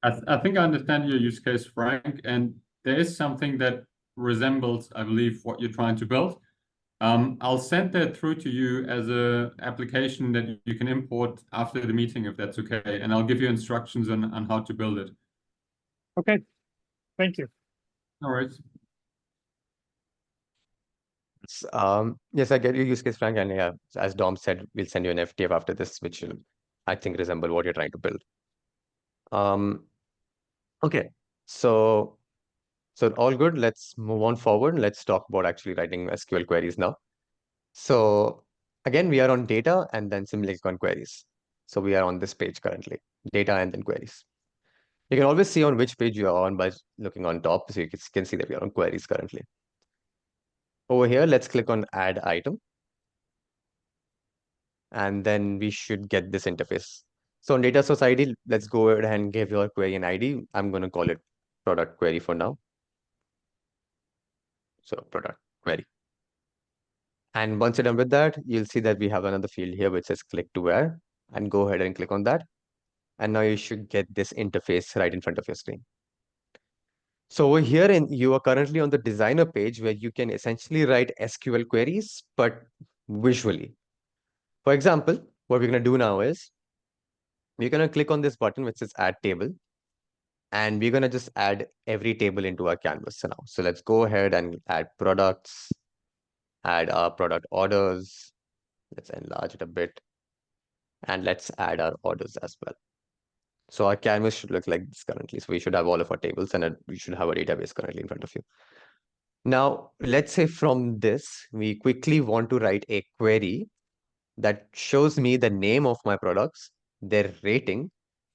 Speaker 1: I think I understand your use case, Frank, and there is something that resembles, I believe, what you're trying to build. I'll send that through to you as a application that you can import after the meeting, if that's okay, and I'll give you instructions on how to build it.
Speaker 4: Okay, thank you.
Speaker 1: All right.
Speaker 2: Yes, I get your use case, Frank, and yeah, as Dom said, we'll send you an FTF after this, which will, I think, resemble what you're trying to build. Okay, so all good. Let's move on forward. Let's talk about actually writing SQL queries now. So again, we are on data and then similarly on queries. So we are on this page currently. data and then queries. You can always see on which page you are on by looking on top. So you can see that we are on queries currently. Over here, let's click on add item. And then we should get this interface. So on data source ID, let's go ahead and give your query an ID. I'm going to call it product query for now. So product query. And once you're done with that, you'll see that we have another field here which says click to where, and go ahead and click on that. And now you should get this interface right in front of your screen. So over here, you are currently on the designer page where you can essentially write SQL queries, but visually. For example, what we're going to do now is we're going to click on this button which says add table. And we're going to just add every table into our canvas now. So let's go ahead and add products, add our product orders. Let's enlarge it a bit. And let's add our orders as well. So our canvas should look like this currently. So we should have all of our tables and we should have a database currently in front of you. Now, let's say from this, we quickly want to write a query that shows me the name of my products, their rating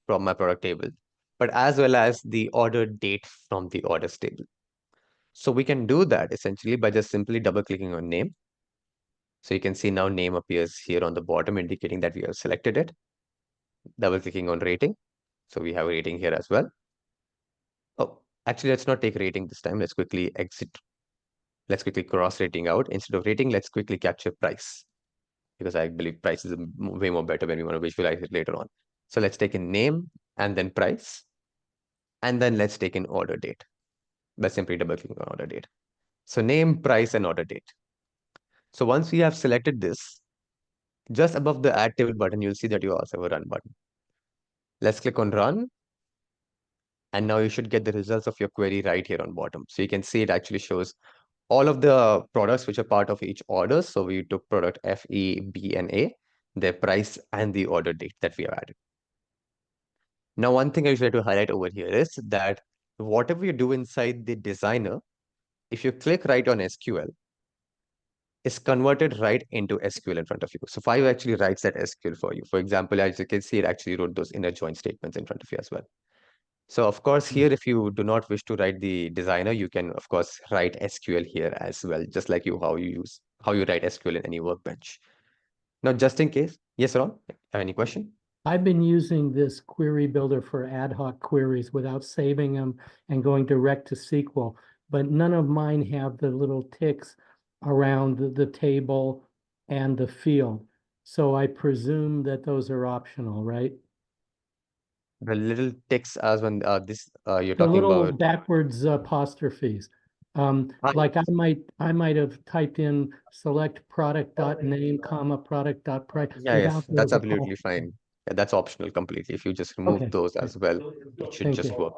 Speaker 2: from my product table, but as well as the order date from the orders table. So we can do that essentially by just simply double clicking on name. So you can see now name appears here on the bottom, indicating that we have selected it. Double clicking on rating. So we have rating here as well. Oh, actually, let's not take rating this time. Let's quickly exit. Let's quickly cross rating out. Instead of rating, let's quickly capture price, because I believe price is way more better when we want to visualize it later on. So let's take in name and then price. And then let's take in order date by simply double clicking on order date. So name, price, and order date. So once we have selected this, just above the add table button, you'll see that you also have a run button. Let's click on run. And now you should get the results of your query right here on bottom. So you can see it actually shows all of the products which are part of each order. So we took product F, E, B, and A, their price and the order date that we have added. Now, one thing I would like to highlight over here is that whatever you do inside the designer, if you click right on SQL, is converted right into SQL in front of you. So Five actually writes that SQL for you. For example, as you can see, it actually wrote those inner join statements in front of you as well. So of course, here, if you do not wish to write the designer, you can of course write SQL here as well, just like how you write SQL in any workbench. Now, just in case, yes, Ron, have any question?
Speaker 3: I've been using this query builder for ad hoc queries without saving them and going direct to SQL, but none of mine have the little ticks around the table and the field. So I presume that those are optional, right?
Speaker 2: The little ticks as when you're
Speaker 3: The
Speaker 2: talking
Speaker 3: little
Speaker 2: about.
Speaker 3: backwards apostrophes. Like I might have typed in select product dot name, comma, product dot price
Speaker 2: Yeah, yes,
Speaker 3: without
Speaker 2: that's
Speaker 3: those
Speaker 2: absolutely fine. Yeah, that's optional completely. If you just remove
Speaker 3: Okay.
Speaker 2: those as well, it should
Speaker 3: Thank
Speaker 2: just
Speaker 3: you.
Speaker 2: work.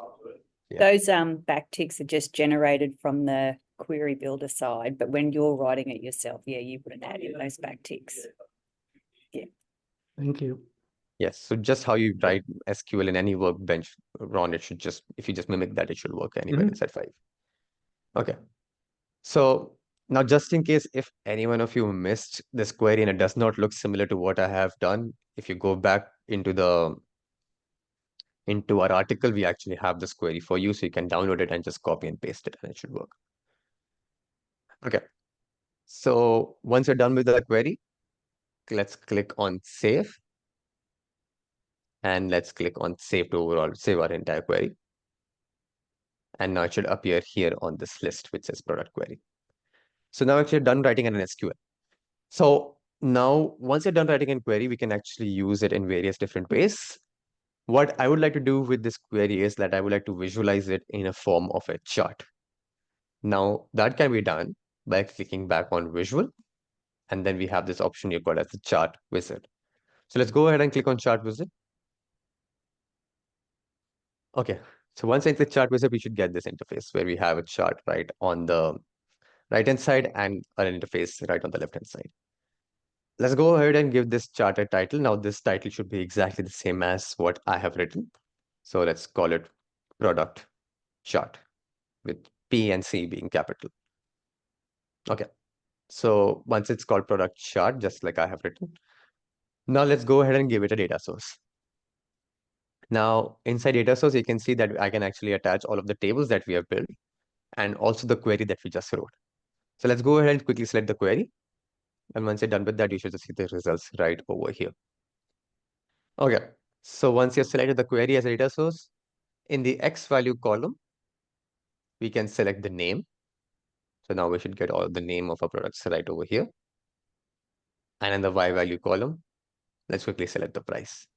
Speaker 2: Yeah.
Speaker 5: Those backticks are just generated from the query builder side, but when you're writing it yourself, yeah, you wouldn't add in those backticks.
Speaker 3: Thank you.
Speaker 2: Yes, so just how you write SQL in any workbench, Ron, it should just, if you just mimic that, it should work anywhere inside Five. Okay. So now, just in case if any one of you missed this query and it does not look similar to what I have done, if you go back into our article, we actually have this query for you, so you can download it and just copy and paste it, and it should work. Okay. So once you're done with the query, let's click on save. And let's click on save to overall, save our entire query. And now it should appear here on this list, which says product query. So now actually done writing an SQL. So now once you're done writing a query, we can actually use it in various different ways. What I would like to do with this query is that I would like to visualize it in a form of a chart. Now that can be done by clicking back on visual. And then we have this option here called as the chart wizard. So let's go ahead and click on chart wizard. Okay, so once I click chart wizard, we should get this interface where we have a chart right on the right-hand side and an interface right on the left-hand side. Let's go ahead and give this chart a title. Now this title should be exactly the same as what I have written. So let's call it product chart with P and C being capital. Okay, so once it's called product chart, just like I have written, now let's go ahead and give it a data source. Now, inside data source, you can see that I can actually attach all of the tables that we have built and also the query that we just wrote. So let's go ahead and quickly select the query. And once you're done with that, you should just see the results right over here. Okay, so once you've selected the query as a data source, in the X value column, we can select the name. So now we should get all the name of our products right over here. And in the Y value column, let's quickly select the price.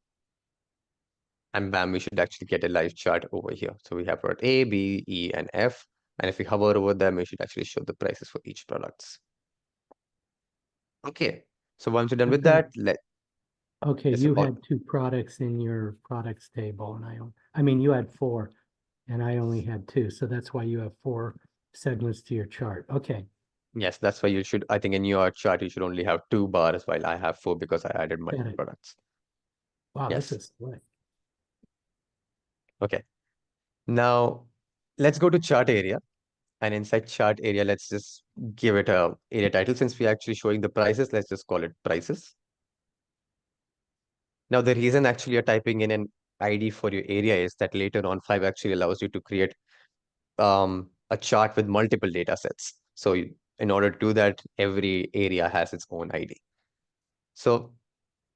Speaker 2: And bam, we should actually get a live chart over here. So we have product A, B, E, and F. And if we hover over them, we should actually show the prices for each products. Okay, so once you're done with
Speaker 3: Okay.
Speaker 2: that,
Speaker 3: Okay,
Speaker 2: Yes,
Speaker 3: you
Speaker 2: about-
Speaker 3: had 2 products in your products table and I mean, you had 4 and I only had 2. So that's why you have 4 segments to your chart. Okay,
Speaker 2: yes, that's why you should, I think in your chart, you should only have 2 bars while I have 4 because I added
Speaker 3: got
Speaker 2: multiple
Speaker 3: it.
Speaker 2: products.
Speaker 3: Wow,
Speaker 2: Yes.
Speaker 3: this is slick.
Speaker 2: Okay. Now let's go to chart area. And inside chart area, let's just give it a area title. Since we're actually showing the prices, let's just call it prices. Now, the reason actually you're typing in an ID for your area is that later on 5 actually allows you to create a chart with multiple data sets. So in order to do that, every area has its own ID. So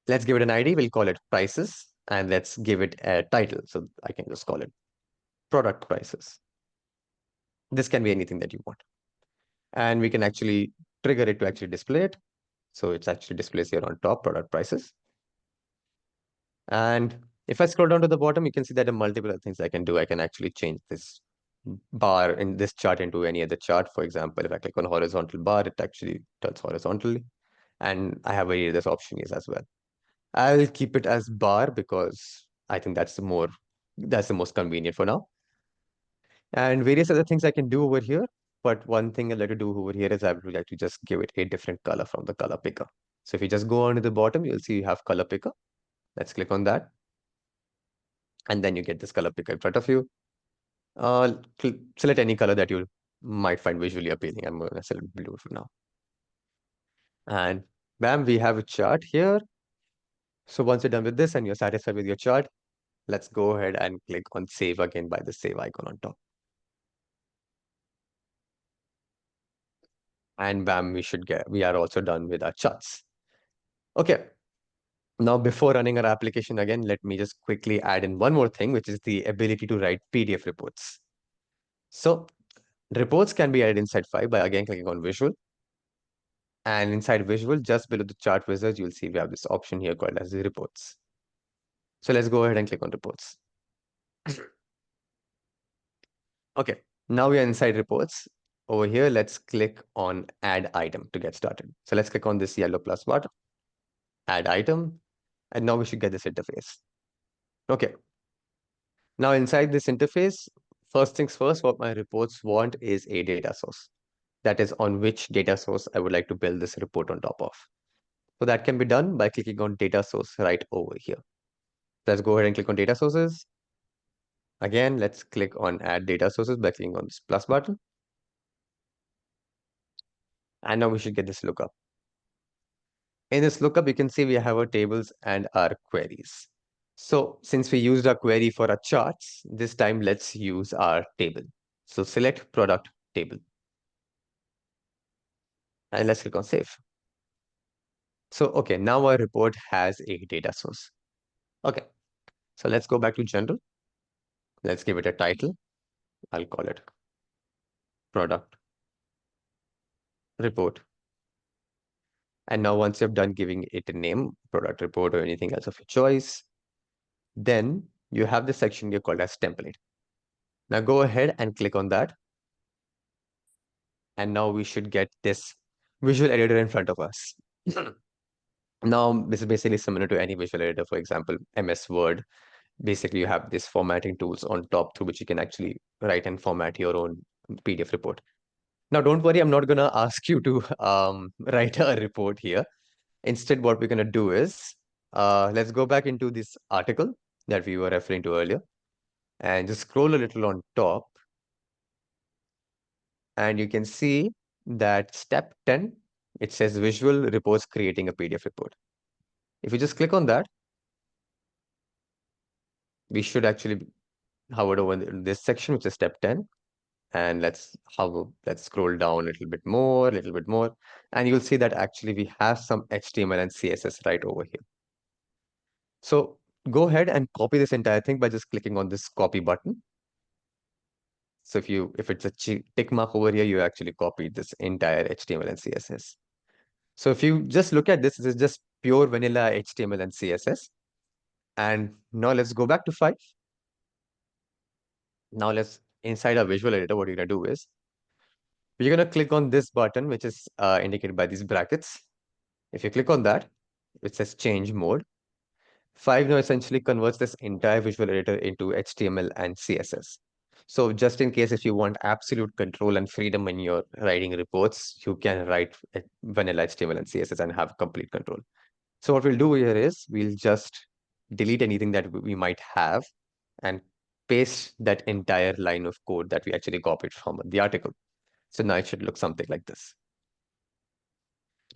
Speaker 2: let's give it an ID. We'll call it prices. And let's give it a title. So I can just call it product prices. This can be anything that you want. And we can actually trigger it to actually display it. So it's actually displays here on top, product prices. And if I scroll down to the bottom, you can see that there are multiple other things I can do. I can actually change this bar in this chart into any other chart. For example, if I click on horizontal bar, it actually turns horizontally. And I have this option is as well. I'll keep it as bar because I think that's the most convenient for now. And various other things I can do over here. But one thing I'd like to do over here is I would like to just give it a different color from the color picker. So if you just go on to the bottom, you'll see you have color picker. Let's click on that. And then you get this color picker in front of you. Select any color that you might find visually appealing. I'm going to select blue for now. And bam, we have a chart here. So once you're done with this and you're satisfied with your chart, let's go ahead and click on save again by the save icon on top. And bam, we are also done with our charts. Okay. Now, before running our application again, let me just quickly add in one more thing, which is the ability to write PDF reports. So reports can be added inside 5 by again clicking on visual. And inside visual, just below the chart wizard, you'll see we have this option here called as the reports. So let's go ahead and click on reports. Okay, now we are inside reports. Over here, let's click on add item to get started. So let's click on this yellow plus button, add item, and now we should get this interface. Okay. Now inside this interface, first things first, what my reports want is a data source. That is on which data source I would like to build this report on top of. So that can be done by clicking on data source right over here. Let's go ahead and click on data sources. Again, let's click on add data sources by clicking on this plus button. And now we should get this lookup. In this lookup, you can see we have our tables and our queries. So since we used our query for our charts, this time let's use our table. So select product table. And let's click on save. So, okay, now our report has a data source. Okay, so let's go back to general. Let's give it a title. I'll call it product report. And now once you've done giving it a name, product report or anything else of your choice, then you have the section here called as template. Now go ahead and click on that. And now we should get this visual editor in front of us. Now, this is basically similar to any visual editor, for example, MS Word. Basically, you have these formatting tools on top through which you can actually write and format your own PDF report. Now, don't worry, I'm not going to ask you to write a report here. Instead, what we're going to do is, let's go back into this article that we were referring to earlier and just scroll a little on top. And you can see that step 10, it says visual reports creating a PDF report. If you just click on that, we should actually hover over this section, which is step 10. And let's scroll down a little bit more, and you'll see that actually we have some HTML and CSS right over here. So go ahead and copy this entire thing by just clicking on this copy button. So if it's a tick mark over here, you actually copied this entire HTML and CSS. So if you just look at this, this is just pure vanilla HTML and CSS. And now let's go back to 5. Now inside our visual editor, what you're gonna do is you're gonna click on this button, which is indicated by these brackets. If you click on that, it says change mode. 5 now essentially converts this entire visual editor into HTML and CSS. So just in case if you want absolute control and freedom when you're writing reports, you can write vanilla HTML and CSS and have complete control. So what we'll do here is we'll just delete anything that we might have and paste that entire line of code that we actually copied from the article. So now it should look something like this.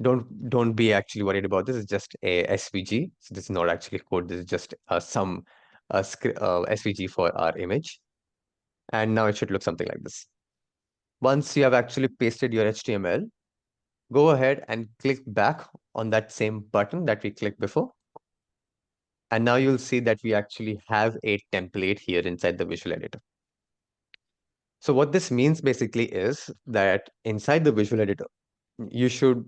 Speaker 2: Don't be actually worried about this. It's just a SVG. So this is not actually code. This is just some SVG for our image. And now it should look something like this. Once you have actually pasted your HTML, go ahead and click back on that same button that we clicked before. And now you'll see that we actually have a template here inside the visual editor. So what this means basically is that inside the visual editor, you should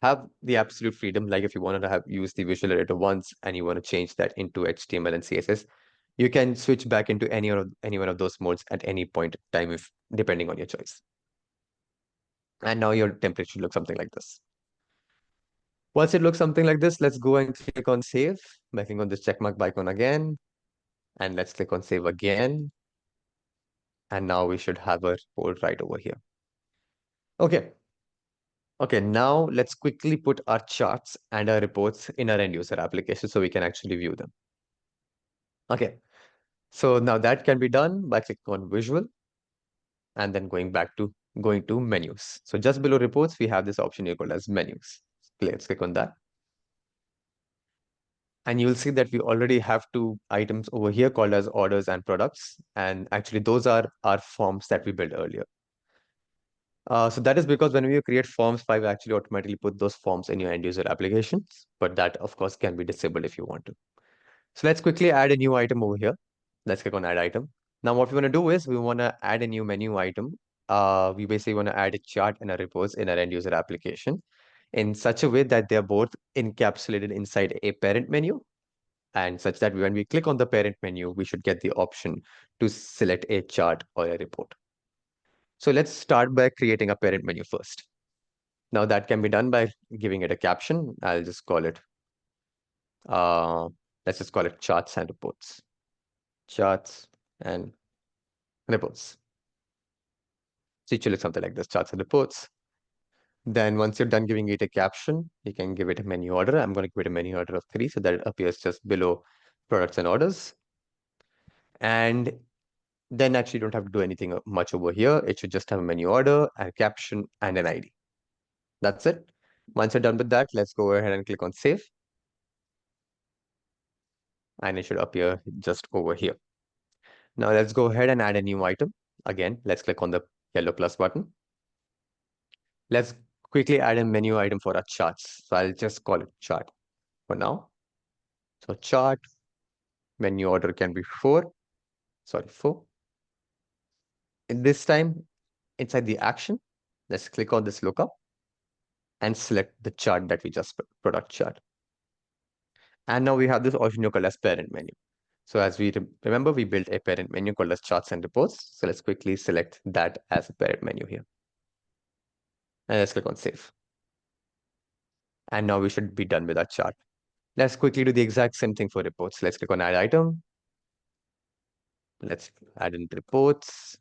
Speaker 2: have the absolute freedom. Like if you wanted to use the visual editor once and you want to change that into HTML and CSS, you can switch back into any one of those modes at any point in time, depending on your choice. And now your template should look something like this. Once it looks something like this, let's go and click on save by clicking on this checkmark icon again. And let's click on save again. And now we should have a report right over here. Okay. Okay, now let's quickly put our charts and our reports in our end user application so we can actually view them. Okay, so now that can be done by clicking on visual and then going to menus. So just below reports, we have this option here called as menus. Let's click on that. And you'll see that we already have 2 items over here called as orders and products. And actually those are our forms that we built earlier. So that is because when we create forms, 5 actually automatically put those forms in your end user applications, but that of course can be disabled if you want to. So let's quickly add a new item over here. Let's click on add item. Now what we want to do is we want to add a new menu item. We basically want to add a chart and a reports in our end user application in such a way that they're both encapsulated inside a parent menu, and such that when we click on the parent menu, we should get the option to select a chart or a report. So let's start by creating a parent menu first. Now that can be done by giving it a caption. I'll just call it, let's just call it charts and reports. Charts and reports. So it should look something like this, charts and reports. Then once you're done giving it a caption, you can give it a menu order. I'm going to give it a menu order of 3 so that it appears just below products and orders. And then actually you don't have to do anything much over here. It should just have a menu order, a caption, and an ID. That's it. Once you're done with that, let's go ahead and click on save. And it should appear just over here. Now let's go ahead and add a new item. Again, let's click on the yellow plus button. Let's quickly add a menu item for our charts. So I'll just call it chart for now. So chart, menu order can be 4. In this time, inside the action, let's click on this lookup and select the chart that we just put, product chart. And now we have this option called as parent menu. So as we remember, we built a parent menu called as charts and reports. So let's quickly select that as a parent menu here. And let's click on save. And now we should be done with our chart. Let's quickly do the exact same thing for reports. Let's click on add item. Let's add in reports.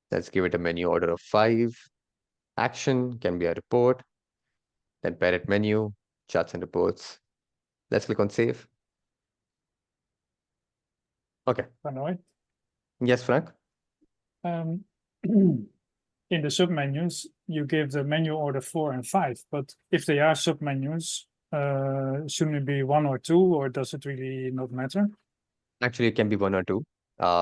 Speaker 2: Let's give it a menu order of 5. Action can be a report. Then parent menu, charts and reports. Let's click on save. Okay.
Speaker 4: Benoit.
Speaker 2: Yes, Frank.
Speaker 4: In the submenus, you give the menu order 4 and 5, but if they are submenus, shouldn't it be 1 or 2, or does it really not matter?
Speaker 2: Actually, it can be 1 or 2,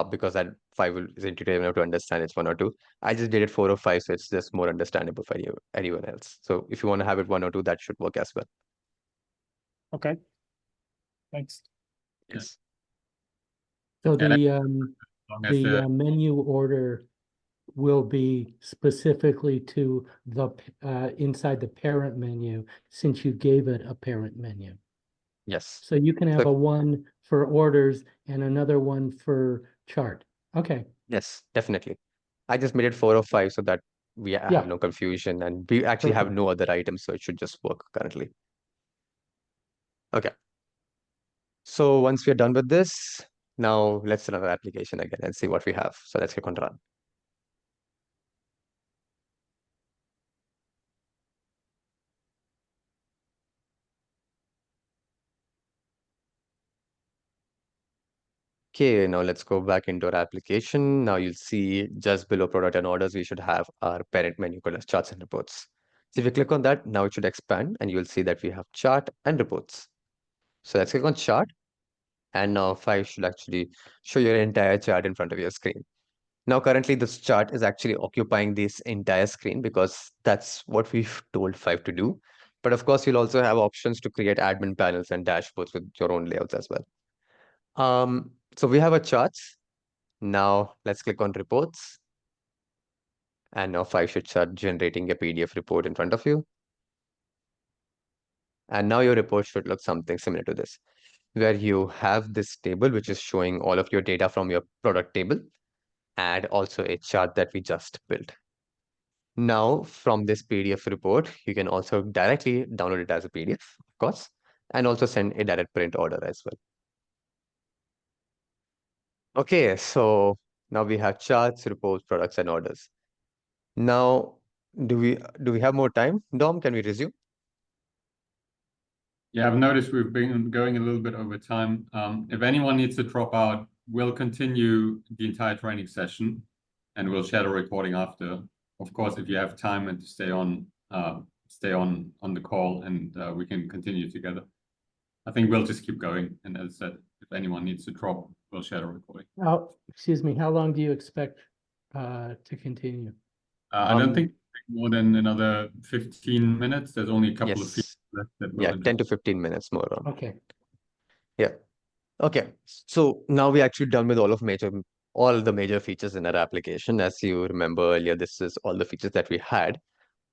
Speaker 2: because that 5 is intuitive enough to understand it's 1 or 2. I just did it 4 or 5, so it's just more understandable for anyone else. So if you want to have it 1 or 2, that should work as well.
Speaker 4: Okay. Thanks.
Speaker 2: Yes.
Speaker 3: So
Speaker 1: And
Speaker 3: the
Speaker 1: as long as
Speaker 3: menu order will be specifically to the inside the parent menu, since you gave it a parent menu.
Speaker 2: Yes.
Speaker 3: So you can have
Speaker 2: So-
Speaker 3: a one for orders and another one for chart. Okay,
Speaker 2: Yes, definitely. I just made it 4 or 5 so that we
Speaker 3: Yeah.
Speaker 2: have no confusion, and we actually have
Speaker 3: Perfect.
Speaker 2: no other items, so it should just work currently. Okay. So once we're done with this, now let's run our application again and see what we have. So let's click on run. Okay, now let's go back into our application. Now you'll see just below product and orders, we should have our parent menu called as charts and reports. So if you click on that, now it should expand and you'll see that we have chart and reports. So let's click on chart. And now 5 should actually show your entire chart in front of your screen. Now, currently, this chart is actually occupying this entire screen because that's what we've told 5 to do. But of course, you'll also have options to create admin panels and dashboards with your own layouts as well. So we have our charts. Now let's click on reports. And now 5 should start generating a PDF report in front of you. And now your report should look something similar to this, where you have this table, which is showing all of your data from your product table, and also a chart that we just built. Now, from this PDF report, you can also directly download it as a PDF, of course, and also send a direct print order as well. Okay, so now we have charts, reports, products, and orders. Now, do we have more time? Dom, can we resume?
Speaker 1: Yeah, I've noticed we've been going a little bit over time. If anyone needs to drop out, we'll continue the entire training session and we'll share the recording after. Of course, if you have time and to stay on the call and we can continue together. I think we'll just keep going. And as I said, if anyone needs to drop, we'll share the recording.
Speaker 3: Oh, excuse me, how long do you expect to continue?
Speaker 1: I don't think more than another 15 minutes. There's only a couple of
Speaker 2: Yes.
Speaker 1: features left that we'll
Speaker 2: Yeah,
Speaker 1: address.
Speaker 2: 10 to 15 minutes more on.
Speaker 3: Okay,
Speaker 2: Yeah. Okay. So now we're actually done with all the major features in our application. As you remember earlier, this is all the features that we had.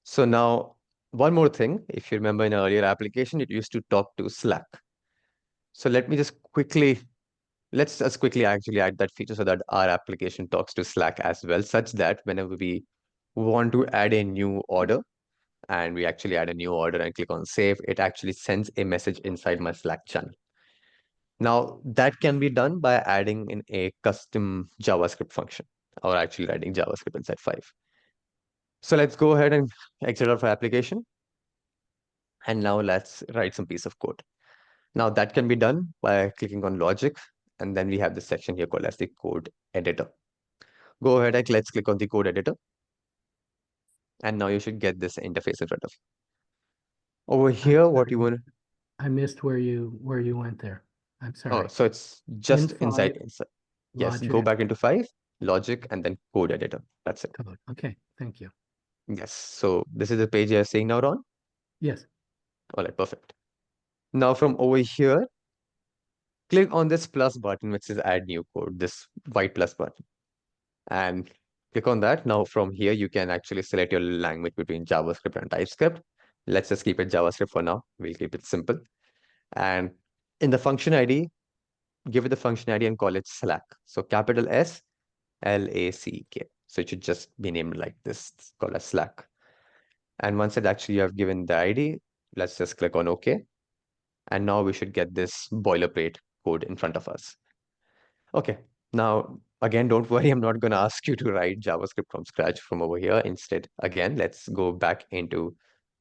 Speaker 2: So now one more thing, if you remember in our earlier application, it used to talk to Slack. So let's just quickly actually add that feature so that our application talks to Slack as well, such that whenever we want to add a new order, and we actually add a new order and click on save, it actually sends a message inside my Slack channel. Now that can be done by adding in a custom JavaScript function, or actually writing JavaScript inside 5. So let's go ahead and exit our application. And now let's write some piece of code. Now that can be done by clicking on logic, and then we have this section here called as the code editor. Go ahead and let's click on the code editor. And now you should get this interface in front of you. Over here, what you want to,
Speaker 3: I missed where you went there. I'm sorry.
Speaker 2: oh, so it's just
Speaker 3: In
Speaker 2: inside.
Speaker 3: 5,
Speaker 2: Yes, go
Speaker 3: logic,
Speaker 2: back into 5, logic, and then code editor. That's it.
Speaker 3: code. Okay, thank you.
Speaker 2: Yes, so this is the page you're seeing now, Ron.
Speaker 3: Yes,
Speaker 2: All right, perfect. Now from over here, click on this plus button, which says add new code, this white plus button. And click on that. Now from here, you can actually select your language between JavaScript and TypeScript. Let's just keep it JavaScript for now. We'll keep it simple. And in the function ID, give it the function ID and call it Slack. So capital SLACK. So it should just be named like this, it's called as Slack. And once it actually you have given the ID, let's just click on OK. And now we should get this boilerplate code in front of us. Okay, now again, don't worry, I'm not going to ask you to write JavaScript from scratch from over here. Instead, again, let's go back into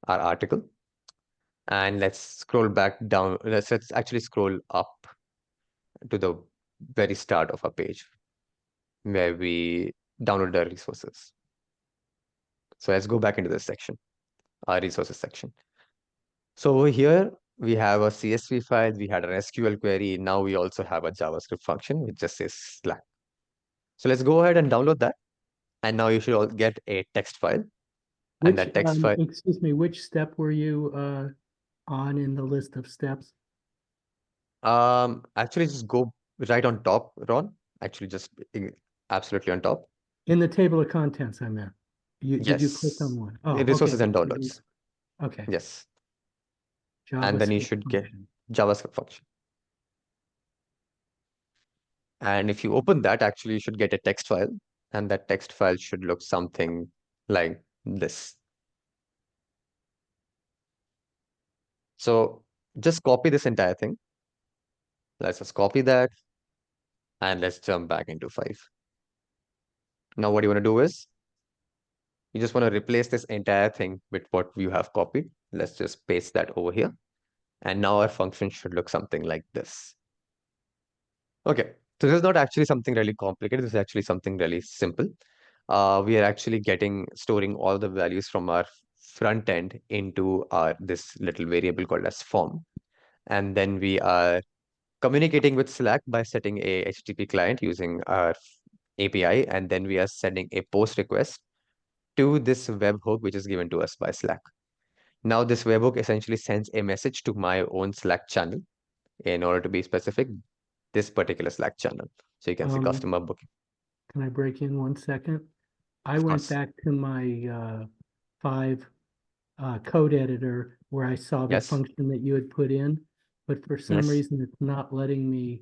Speaker 2: our article and let's scroll back down. Let's actually scroll up to the very start of our page where we download our resources. So let's go back into this section, our resources section. So over here, we have a CSV file, we had an SQL query. Now we also have a JavaScript function which just says Slack. So let's go ahead and download that. And now you should all get a text file. And
Speaker 3: Which,
Speaker 2: that text file,
Speaker 3: excuse me, which step were you on in the list of steps?
Speaker 2: actually just go right on top, Ron. Actually just absolutely on top.
Speaker 3: In the table of contents, I meant. Did you click
Speaker 2: Yes.
Speaker 3: on one? Oh,
Speaker 2: Resources
Speaker 3: okay.
Speaker 2: and downloads.
Speaker 3: Okay.
Speaker 2: Yes. And then you
Speaker 3: JavaScript
Speaker 2: should get
Speaker 3: function.
Speaker 2: JavaScript function. And if you open that, actually you should get a text file. And that text file should look something like this. So just copy this entire thing. Let's just copy that. And let's jump back into 5. Now what you want to do is you just want to replace this entire thing with what you have copied. Let's just paste that over here. And now our function should look something like this. Okay, so this is not actually something really complicated. This is actually something really simple. We are actually storing all the values from our front end into this little variable called as form. And then we are communicating with Slack by setting a HTTP client using our API. And then we are sending a post request to this webhook, which is given to us by Slack. Now this webhook essentially sends a message to my own Slack channel. In order to be specific, this particular Slack channel. So you can see customer booking.
Speaker 3: Can I break in 1 second? I
Speaker 2: Of
Speaker 3: went
Speaker 2: course.
Speaker 3: back to my 5 code editor where I saw the
Speaker 2: Yes.
Speaker 3: function that you had put in, but for some
Speaker 2: Yes.
Speaker 3: reason it's not letting me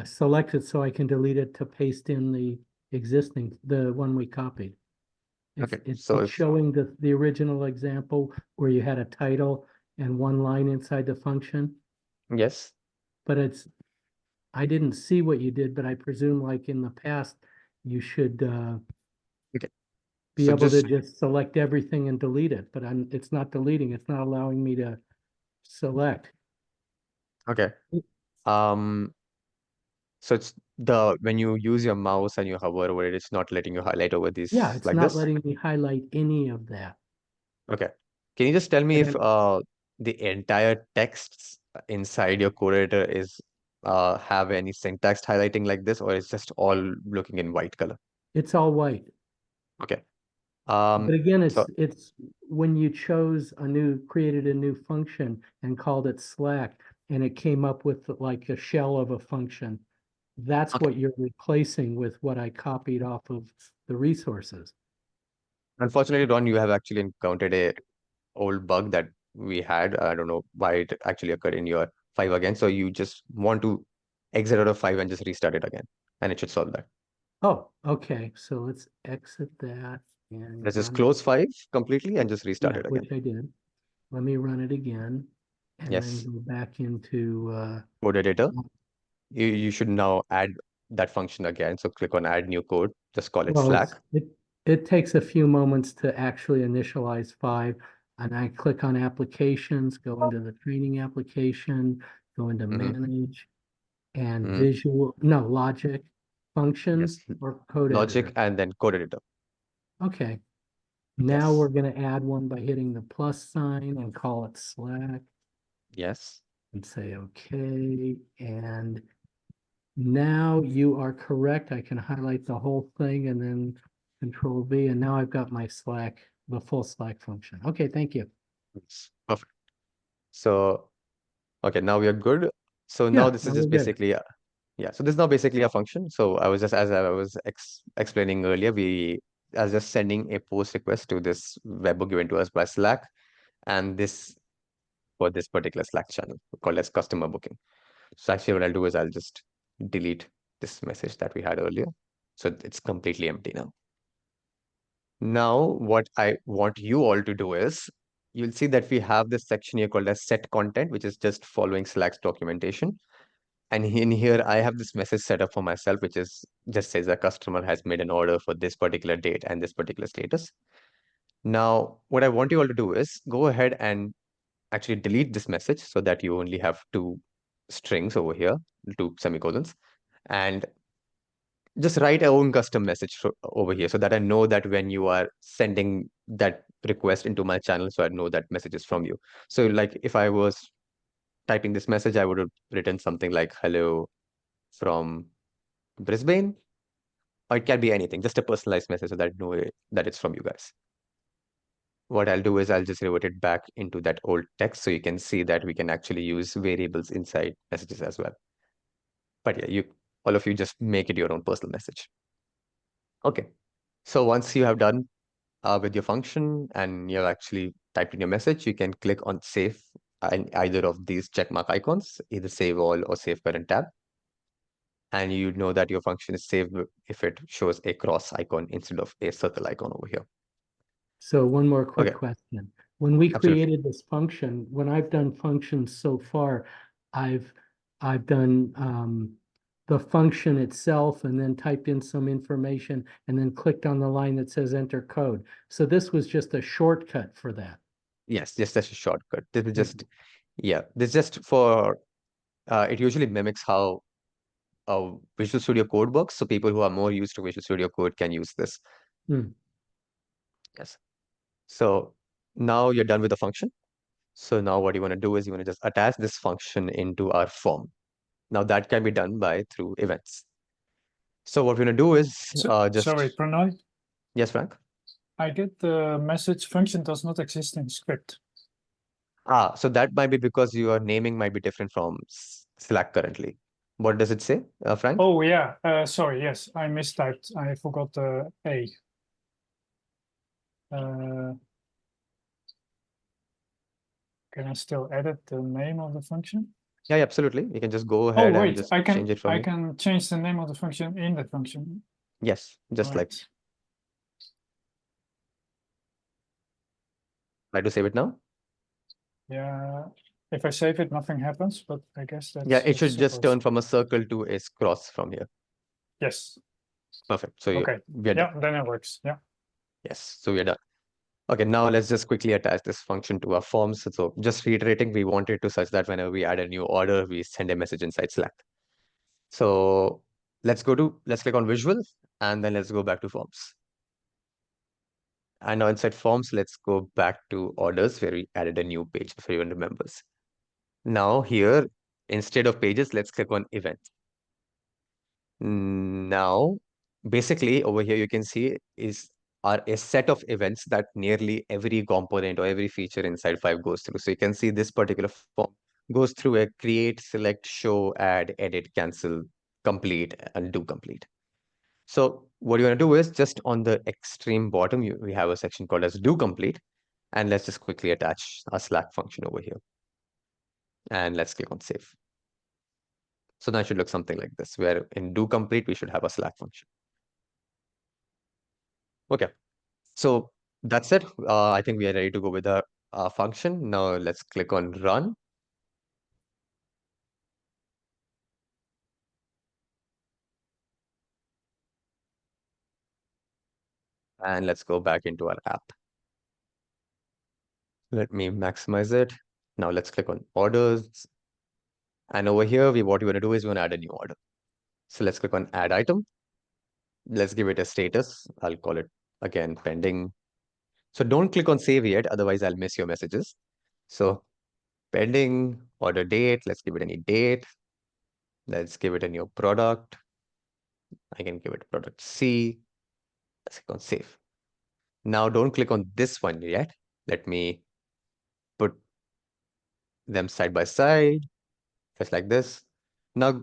Speaker 3: select it so I can delete it to paste in the one we copied.
Speaker 2: Okay,
Speaker 3: It's
Speaker 2: so if
Speaker 3: showing the original example where you had a title and one line inside the function,
Speaker 2: yes,
Speaker 3: but I didn't see what you did, but I presume like in the past, you should
Speaker 2: okay.
Speaker 3: be
Speaker 2: So
Speaker 3: able to
Speaker 2: just
Speaker 3: just select everything and delete it, but it's not deleting, it's not allowing me to select.
Speaker 2: okay. So it's when you use your mouse and you hover over it, it's not letting you highlight over these
Speaker 3: Yeah, it's
Speaker 2: like
Speaker 3: not
Speaker 2: this.
Speaker 3: letting me highlight any of that.
Speaker 2: Okay. Can you just tell me
Speaker 3: But
Speaker 2: if the entire text inside your code editor is have any syntax highlighting like this, or it's just all looking in white color?
Speaker 3: It's all white.
Speaker 2: Okay.
Speaker 3: But again,
Speaker 2: So
Speaker 3: it's when you created a new function and called it Slack, and it came up with like a shell of a function. That's
Speaker 2: Okay.
Speaker 3: what you're replacing with what I copied off of the resources.
Speaker 2: Unfortunately, Ron, you have actually encountered a old bug that we had. I don't know why it actually occurred in your 5 again. So you just want to exit out of 5 and just restart it again, and it should solve that.
Speaker 3: Oh, okay. So let's exit that and
Speaker 2: Let's just
Speaker 3: run
Speaker 2: close 5 completely and just restart
Speaker 3: Yeah,
Speaker 2: it again.
Speaker 3: which I did. Let me run it again and
Speaker 2: Yes.
Speaker 3: then go back into
Speaker 2: Code editor. You should now add that function again. So click on add new code. Just call it
Speaker 3: well,
Speaker 2: Slack.
Speaker 3: it takes a few moments to actually initialize 5. And I click on applications, go into the training application, go into manage and logic functions
Speaker 2: Yes.
Speaker 3: or code
Speaker 2: Logic
Speaker 3: editor.
Speaker 2: and then code editor.
Speaker 3: Okay. Now
Speaker 2: Yes.
Speaker 3: we're going to add one by hitting the plus sign and call it Slack
Speaker 2: Yes.
Speaker 3: and say okay. And now you are correct. I can highlight the whole thing and then Control V, and now I've got my Slack, the full Slack function. Okay, thank you.
Speaker 2: Yes. Perfect. So, okay, now we are good. So
Speaker 3: Yeah,
Speaker 2: now this is
Speaker 3: now
Speaker 2: just
Speaker 3: we're good.
Speaker 2: basically so this is now basically a function. So I was just, as I was explaining earlier, we are just sending a post request to this webhook given to us by Slack, and this for this particular Slack channel called as customer booking. So actually what I'll do is I'll just delete this message that we had earlier. So it's completely empty now. Now, what I want you all to do is, you'll see that we have this section here called as set content, which is just following Slack's documentation. And in here, I have this message set up for myself, which is just says a customer has made an order for this particular date and this particular status. Now, what I want you all to do is go ahead and actually delete this message so that you only have 2 strings over here, 2 semicolons, and just write a own custom message over here so that I know that when you are sending that request into my channel so I know that message is from you. So like if I was typing this message, I would have written something like hello from Brisbane, or it can be anything, just a personalized message so that I know that it's from you guys. What I'll do is I'll just revert it back into that old text so you can see that we can actually use variables inside messages as well. But yeah, all of you just make it your own personal message. Okay, so once you have done with your function and you've actually typed in your message, you can click on save in either of these checkmark icons, either save all or save current tab. And you know that your function is saved if it shows a cross icon instead of a circle icon over here.
Speaker 3: So one more quick
Speaker 2: Okay.
Speaker 3: question. When we
Speaker 2: Absolutely.
Speaker 3: created this function, when I've done functions so far, I've done the function itself and then typed in some information and then clicked on the line that says enter code. So this was just a shortcut for that.
Speaker 2: Yes, just as a shortcut. This is just, yeah, this is just for, it usually mimics how Visual Studio Code works. So people who are more used to Visual Studio Code can use this. Yes. So now you're done with the function. So now what you want to do is you want to just attach this function into our form. Now that can be done through events. So what we're going to do is
Speaker 4: Sorry, Pranay,
Speaker 2: Yes, Frank?
Speaker 4: I get the message function does not exist in script.
Speaker 2: So that might be because your naming might be different from Slack currently. What does it say, Frank?
Speaker 4: Oh yeah, sorry, yes, I mistyped. I forgot the A. Can I still edit the name of the function?
Speaker 2: Yeah, absolutely. You can just go
Speaker 4: Oh
Speaker 2: ahead and
Speaker 4: wait,
Speaker 2: just
Speaker 4: I
Speaker 2: change it from
Speaker 4: I
Speaker 2: here.
Speaker 4: can change the name of the function in the function.
Speaker 2: Yes, just like
Speaker 4: Right.
Speaker 2: try to save it now.
Speaker 4: Yeah, if I save it, nothing happens, but I guess that's
Speaker 2: Yeah, it should
Speaker 4: what's
Speaker 2: just turn
Speaker 4: supposed.
Speaker 2: from a circle to a cross from here.
Speaker 4: Yes.
Speaker 2: Perfect. So
Speaker 4: Okay.
Speaker 2: we are done.
Speaker 4: Yeah, then it works. Yeah.
Speaker 2: Yes, so we are done. Okay, now let's just quickly attach this function to our forms. So just reiterating, we want it to such that whenever we add a new order, we send a message inside Slack. So let's click on visual and then let's go back to forms. And now inside forms, let's go back to orders where we added a new page if everyone remembers. Now here, instead of pages, let's click on events. Now, basically over here, you can see are a set of events that nearly every component or every feature inside 5 goes through. So you can see this particular form goes through a create, select, show, add, edit, cancel, complete, and do complete. So what you want to do is just on the extreme bottom, we have a section called as do complete. And let's just quickly attach a Slack function over here. And let's click on save. So now it should look something like this, where in do complete, we should have a Slack function. Okay, so that's it. I think we are ready to go with the function. Now let's click on run. And let's go back into our app. Let me maximize it. Now let's click on orders. And over here, what we want to do is we want to add a new order. So let's click on add item. Let's give it a status. I'll call it again pending. So don't click on save yet, otherwise I'll miss your messages. So pending order date, let's give it any date. Let's give it a new product. I can give it product C. Let's click on save. Now don't click on this one yet. Let me put them side by side, just like this. Now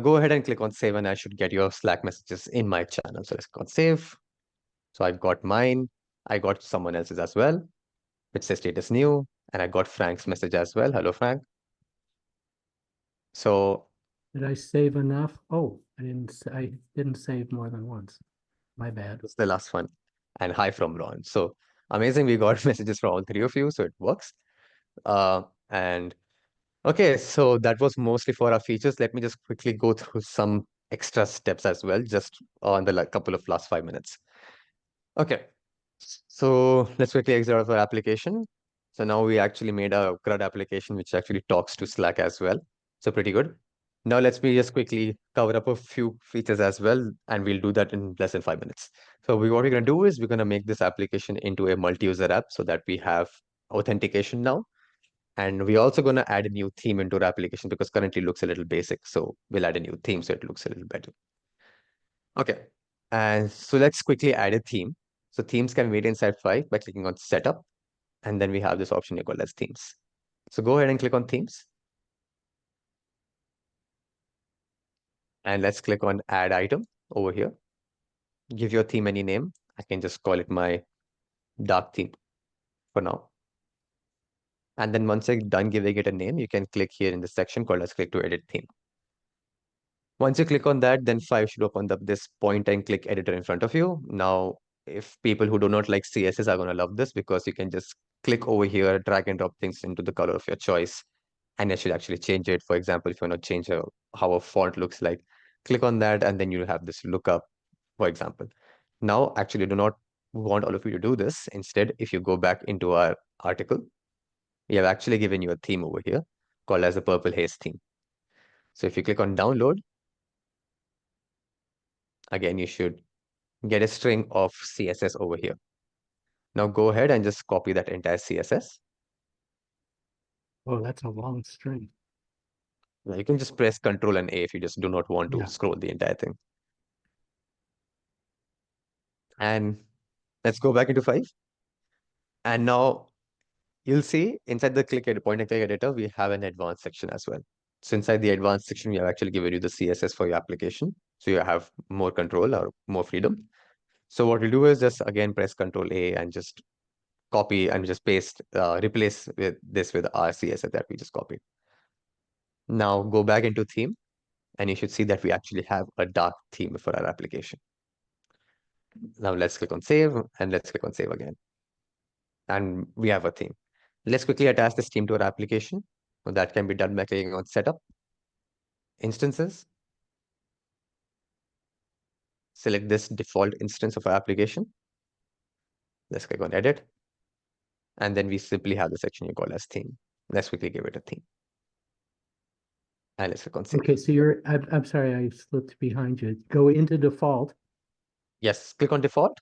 Speaker 2: go ahead and click on save and I should get your Slack messages in my channel. So let's click on save. So I've got mine. I got someone else's as well, which says status new. And I got Frank's message as well. Hello, Frank. So
Speaker 3: Did I save enough? Oh, I didn't save more than once. My bad.
Speaker 2: that's the last one. And hi from Ron. So amazing. We got messages from all 3 of you. So it works. And okay, so that was mostly for our features. Let me just quickly go through some extra steps as well, just on the couple of last 5 minutes. Okay, so let's quickly exit out of our application. So now we actually made a CRUD application which actually talks to Slack as well. So pretty good. Now let me just quickly cover up a few features as well, and we'll do that in less than 5 minutes. So what we're going to do is we're going to make this application into a multi-user app so that we have authentication now. And we're also going to add a new theme into our application because currently it looks a little basic. So we'll add a new theme so it looks a little better. Okay. And so let's quickly add a theme. So themes can wait inside 5 by clicking on setup. And then we have this option here called as themes. So go ahead and click on themes. And let's click on add item over here. Give your theme any name. I can just call it my dark theme for now. And then once you're done giving it a name, you can click here in the section called as click to edit theme. Once you click on that, then 5 should open up this point and click editor in front of you. Now, if people who do not like CSS are going to love this because you can just click over here, drag and drop things into the color of your choice, and it should actually change it. For example, if you want to change how a font looks like, click on that, and then you have this lookup, for example. Now, actually, do not want all of you to do this. Instead, if you go back into our article, we have actually given you a theme over here called as a purple haze theme. So if you click on download, again, you should get a string of CSS over here. Now go ahead and just copy that entire CSS.
Speaker 3: Oh, that's a long string.
Speaker 2: Now you can just press Control and A if you just do not want to
Speaker 3: Yeah.
Speaker 2: scroll the entire thing. And let's go back into 5. And now you'll see inside the point and click editor, we have an advanced section as well. So inside the advanced section, we have actually given you the CSS for your application. So you have more control or more freedom. So what we'll do is just again press Control A and just copy and just paste, replace this with our CSS that we just copied. Now go back into theme, and you should see that we actually have a dark theme for our application. Now let's click on save, and let's click on save again. And we have a theme. Let's quickly attach this theme to our application. So that can be done by clicking on setup, instances. Select this default instance of our application. Let's click on edit. And then we simply have the section you call as theme. Let's quickly give it a theme. And let's click on save.
Speaker 3: Okay, so I'm sorry, I slipped behind you. Go into default,
Speaker 2: Yes, click on default,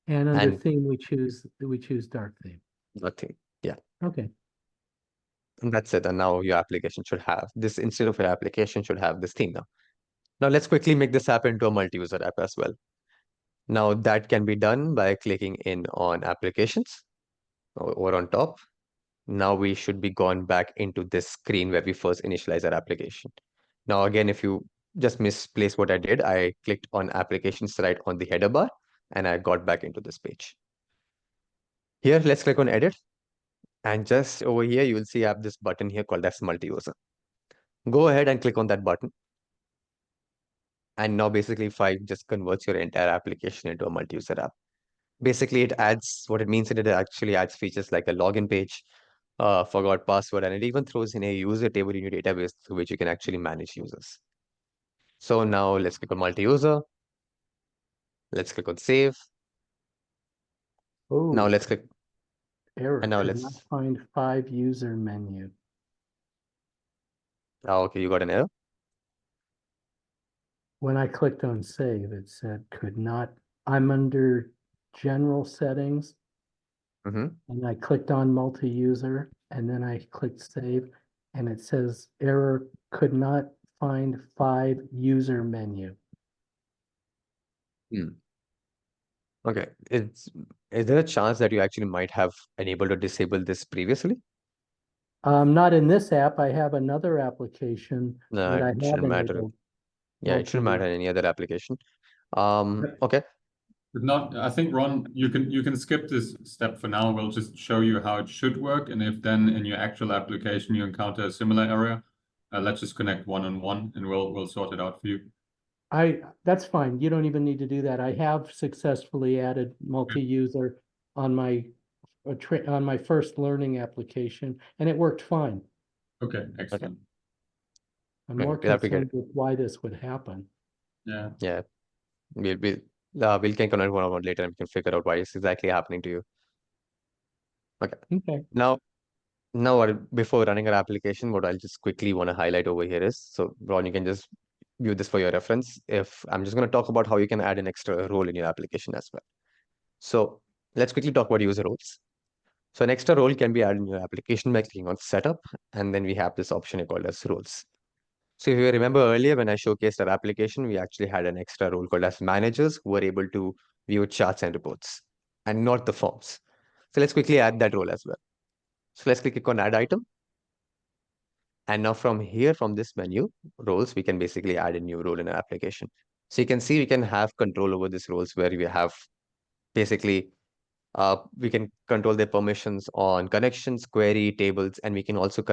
Speaker 3: and under
Speaker 2: And-
Speaker 3: theme, we choose dark theme.
Speaker 2: the theme. Yeah.
Speaker 3: Okay,
Speaker 2: And that's it. And now your application should have this, instead of your application should have this theme now. Now let's quickly make this app into a multi-user app as well. Now that can be done by clicking in on applications or on top. Now we should be gone back into this screen where we first initialize our application. Now again, if you just misplaced what I did, I clicked on applications right on the header bar and I got back into this page. Here, let's click on edit. And just over here, you will see I have this button here called as multi-user. Go ahead and click on that button. And now basically Five just converts your entire application into a multi-user app. Basically, it adds, what it means is it actually adds features like a login page, forgot password, and it even throws in a user table in your database through which you can actually manage users. So now let's click on multi-user. Let's click on save. Now
Speaker 3: oh,
Speaker 2: let's click,
Speaker 3: error,
Speaker 2: and now
Speaker 3: could
Speaker 2: let's,
Speaker 3: not find 5 user menu.
Speaker 2: okay, you got an error.
Speaker 3: When I clicked on save, it said could not, I'm under general settings,
Speaker 2: Mhm.
Speaker 3: and I clicked on multi-user, and then I clicked save, and it says error, could not find 5 user menu.
Speaker 2: Okay, is there a chance that you actually might have enabled or disabled this previously?
Speaker 3: Not in this app. I have another application
Speaker 2: No,
Speaker 3: that I
Speaker 2: it
Speaker 3: have
Speaker 2: shouldn't matter.
Speaker 3: enabled.
Speaker 2: Yeah, it shouldn't matter
Speaker 3: multi-user.
Speaker 2: in any other application.
Speaker 1: Yep.
Speaker 2: Okay.
Speaker 1: But not, I think, Ron, you can skip this step for now. We'll just show you how it should work. And if then in your actual application you encounter a similar error, let's just connect one-on-one and we'll sort it out for you.
Speaker 3: That's fine. You don't even need to do that. I have successfully added multi-user on my on my first learning application, and it worked fine.
Speaker 1: Okay, excellent.
Speaker 3: I'm
Speaker 2: Okay,
Speaker 3: more
Speaker 2: we'll have to get
Speaker 3: concerned with why this would happen.
Speaker 1: Yeah.
Speaker 2: Yeah, we'll can connect one-on-one later and we can figure out why it's exactly happening to you. Okay.
Speaker 3: Okay.
Speaker 2: Now Now, before running our application, what I'll just quickly want to highlight over here is, so Ron, you can just view this for your reference. If I'm just going to talk about how you can add an extra role in your application as well. So let's quickly talk about user roles. So an extra role can be added in your application by clicking on setup, and then we have this option called as roles. So if you remember earlier when I showcased our application, we actually had an extra role called as managers who were able to view charts and reports and not the forms. So let's quickly add that role as well. So let's click on add item. And now from here, from this menu, roles, we can basically add a new role in our application. So you can see we can have control over these roles where we have basically, we can control their permissions on connections, query, tables, and we can also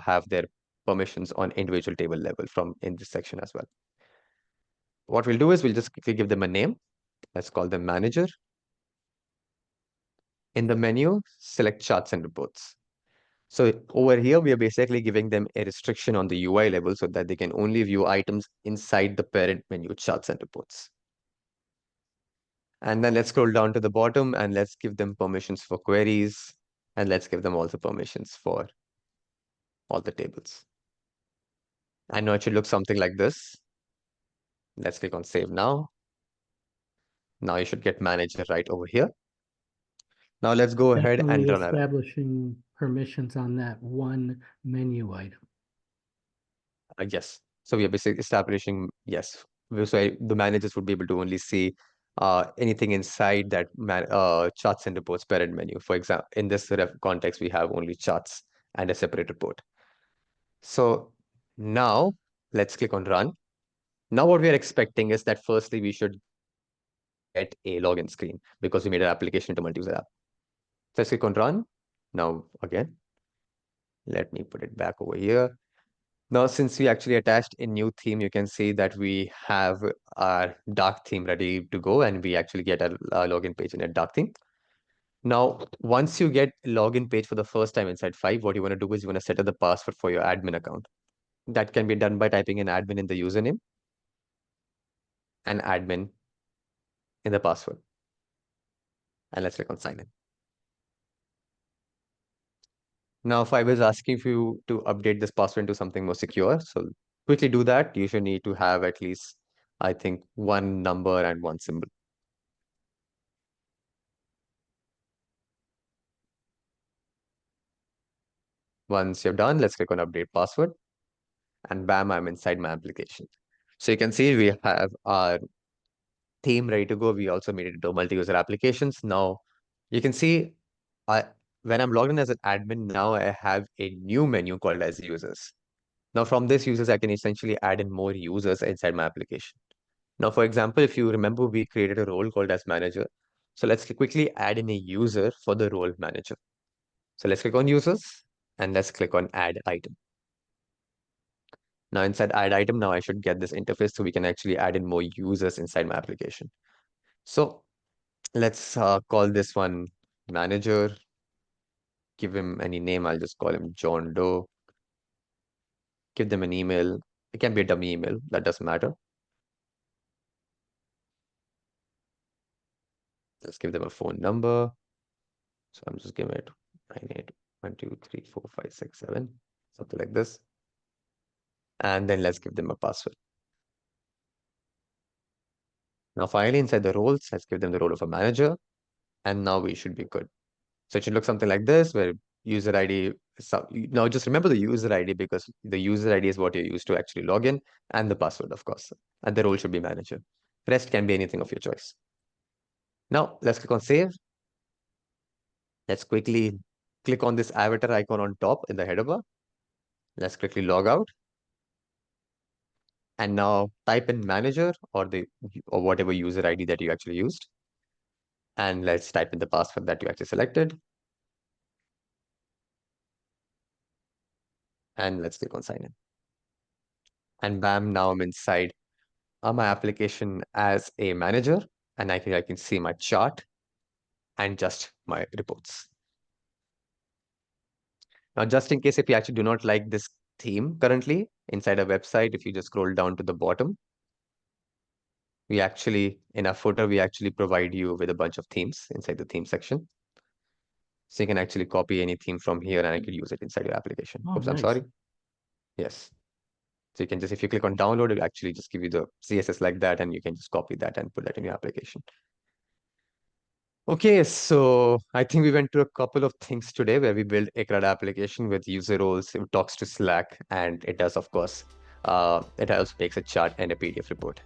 Speaker 2: have their permissions on individual table level from in this section as well. What we'll do is we'll just quickly give them a name. Let's call them manager. In the menu, select charts and reports. So over here, we are basically giving them a restriction on the UI level so that they can only view items inside the parent menu, charts and reports. And then let's scroll down to the bottom and let's give them permissions for queries. And let's give them also permissions for all the tables. I know it should look something like this. Let's click on save now. Now you should get manager right over here. Now let's go ahead and
Speaker 3: Definitely
Speaker 2: run our
Speaker 3: establishing permissions on that one menu item.
Speaker 2: yes. So we are basically establishing, yes. So the managers would be able to only see anything inside that charts and reports parent menu. For example, in this context, we have only charts and a separate report. So now let's click on run. Now what we are expecting is that firstly, we should get a login screen because we made an application into multi-user app. So let's click on run. Now again, let me put it back over here. Now, since we actually attached a new theme, you can see that we have our dark theme ready to go, and we actually get a login page in a dark theme. Now, once you get a login page for the first time inside 5, what you want to do is you want to set up the password for your admin account. That can be done by typing in admin in the username and admin in the password. And let's click on sign in. Now, if I was asking for you to update this password into something more secure, so quickly do that. You should need to have at least, I think, one number and one symbol. Once you're done, let's click on update password. And bam, I'm inside my application. So you can see we have our theme ready to go. We also made it into multi-user applications. Now you can see when I'm logged in as an admin, now I have a new menu called as users. Now from this users, I can essentially add in more users inside my application. Now, for example, if you remember, we created a role called as manager. So let's quickly add in a user for the role manager. So let's click on users and let's click on add item. Now inside add item, now I should get this interface so we can actually add in more users inside my application. So let's call this one manager. Give him any name. I'll just call him John Doe. Give them an email. It can be a dummy email. That doesn't matter. Let's give them a phone number. So I'm just giving it 98123456 something like this. And then let's give them a password. Now finally inside the roles, let's give them the role of a manager. And now we should be good. So it should look something like this, where user ID. Now just remember the user ID because the user ID is what you use to actually log in, and the password, of course. And the role should be manager. Rest can be anything of your choice. Now let's click on save. Let's quickly click on this avatar icon on top in the header bar. Let's quickly log out. And now type in manager or whatever user ID that you actually used. And let's type in the password that you actually selected. And let's click on sign in. And bam, now I'm inside my application as a manager, and I can see my chart and just my reports. Now, just in case if you actually do not like this theme currently inside a website, if you just scroll down to the bottom, we actually, in our footer, we actually provide you with a bunch of themes inside the theme section. So you can actually copy any theme from here and I could use it inside your application.
Speaker 3: Oh,
Speaker 2: Oops, I'm
Speaker 3: nice.
Speaker 2: sorry. Yes. So you can just, if you click on download, it'll actually just give you the CSS like that, and you can just copy that and put that in your application. Okay, so I think we went to a couple of things today where we build a CRUD application with user roles. It talks to Slack, and it does, of course, it also makes a chart and a PDF report.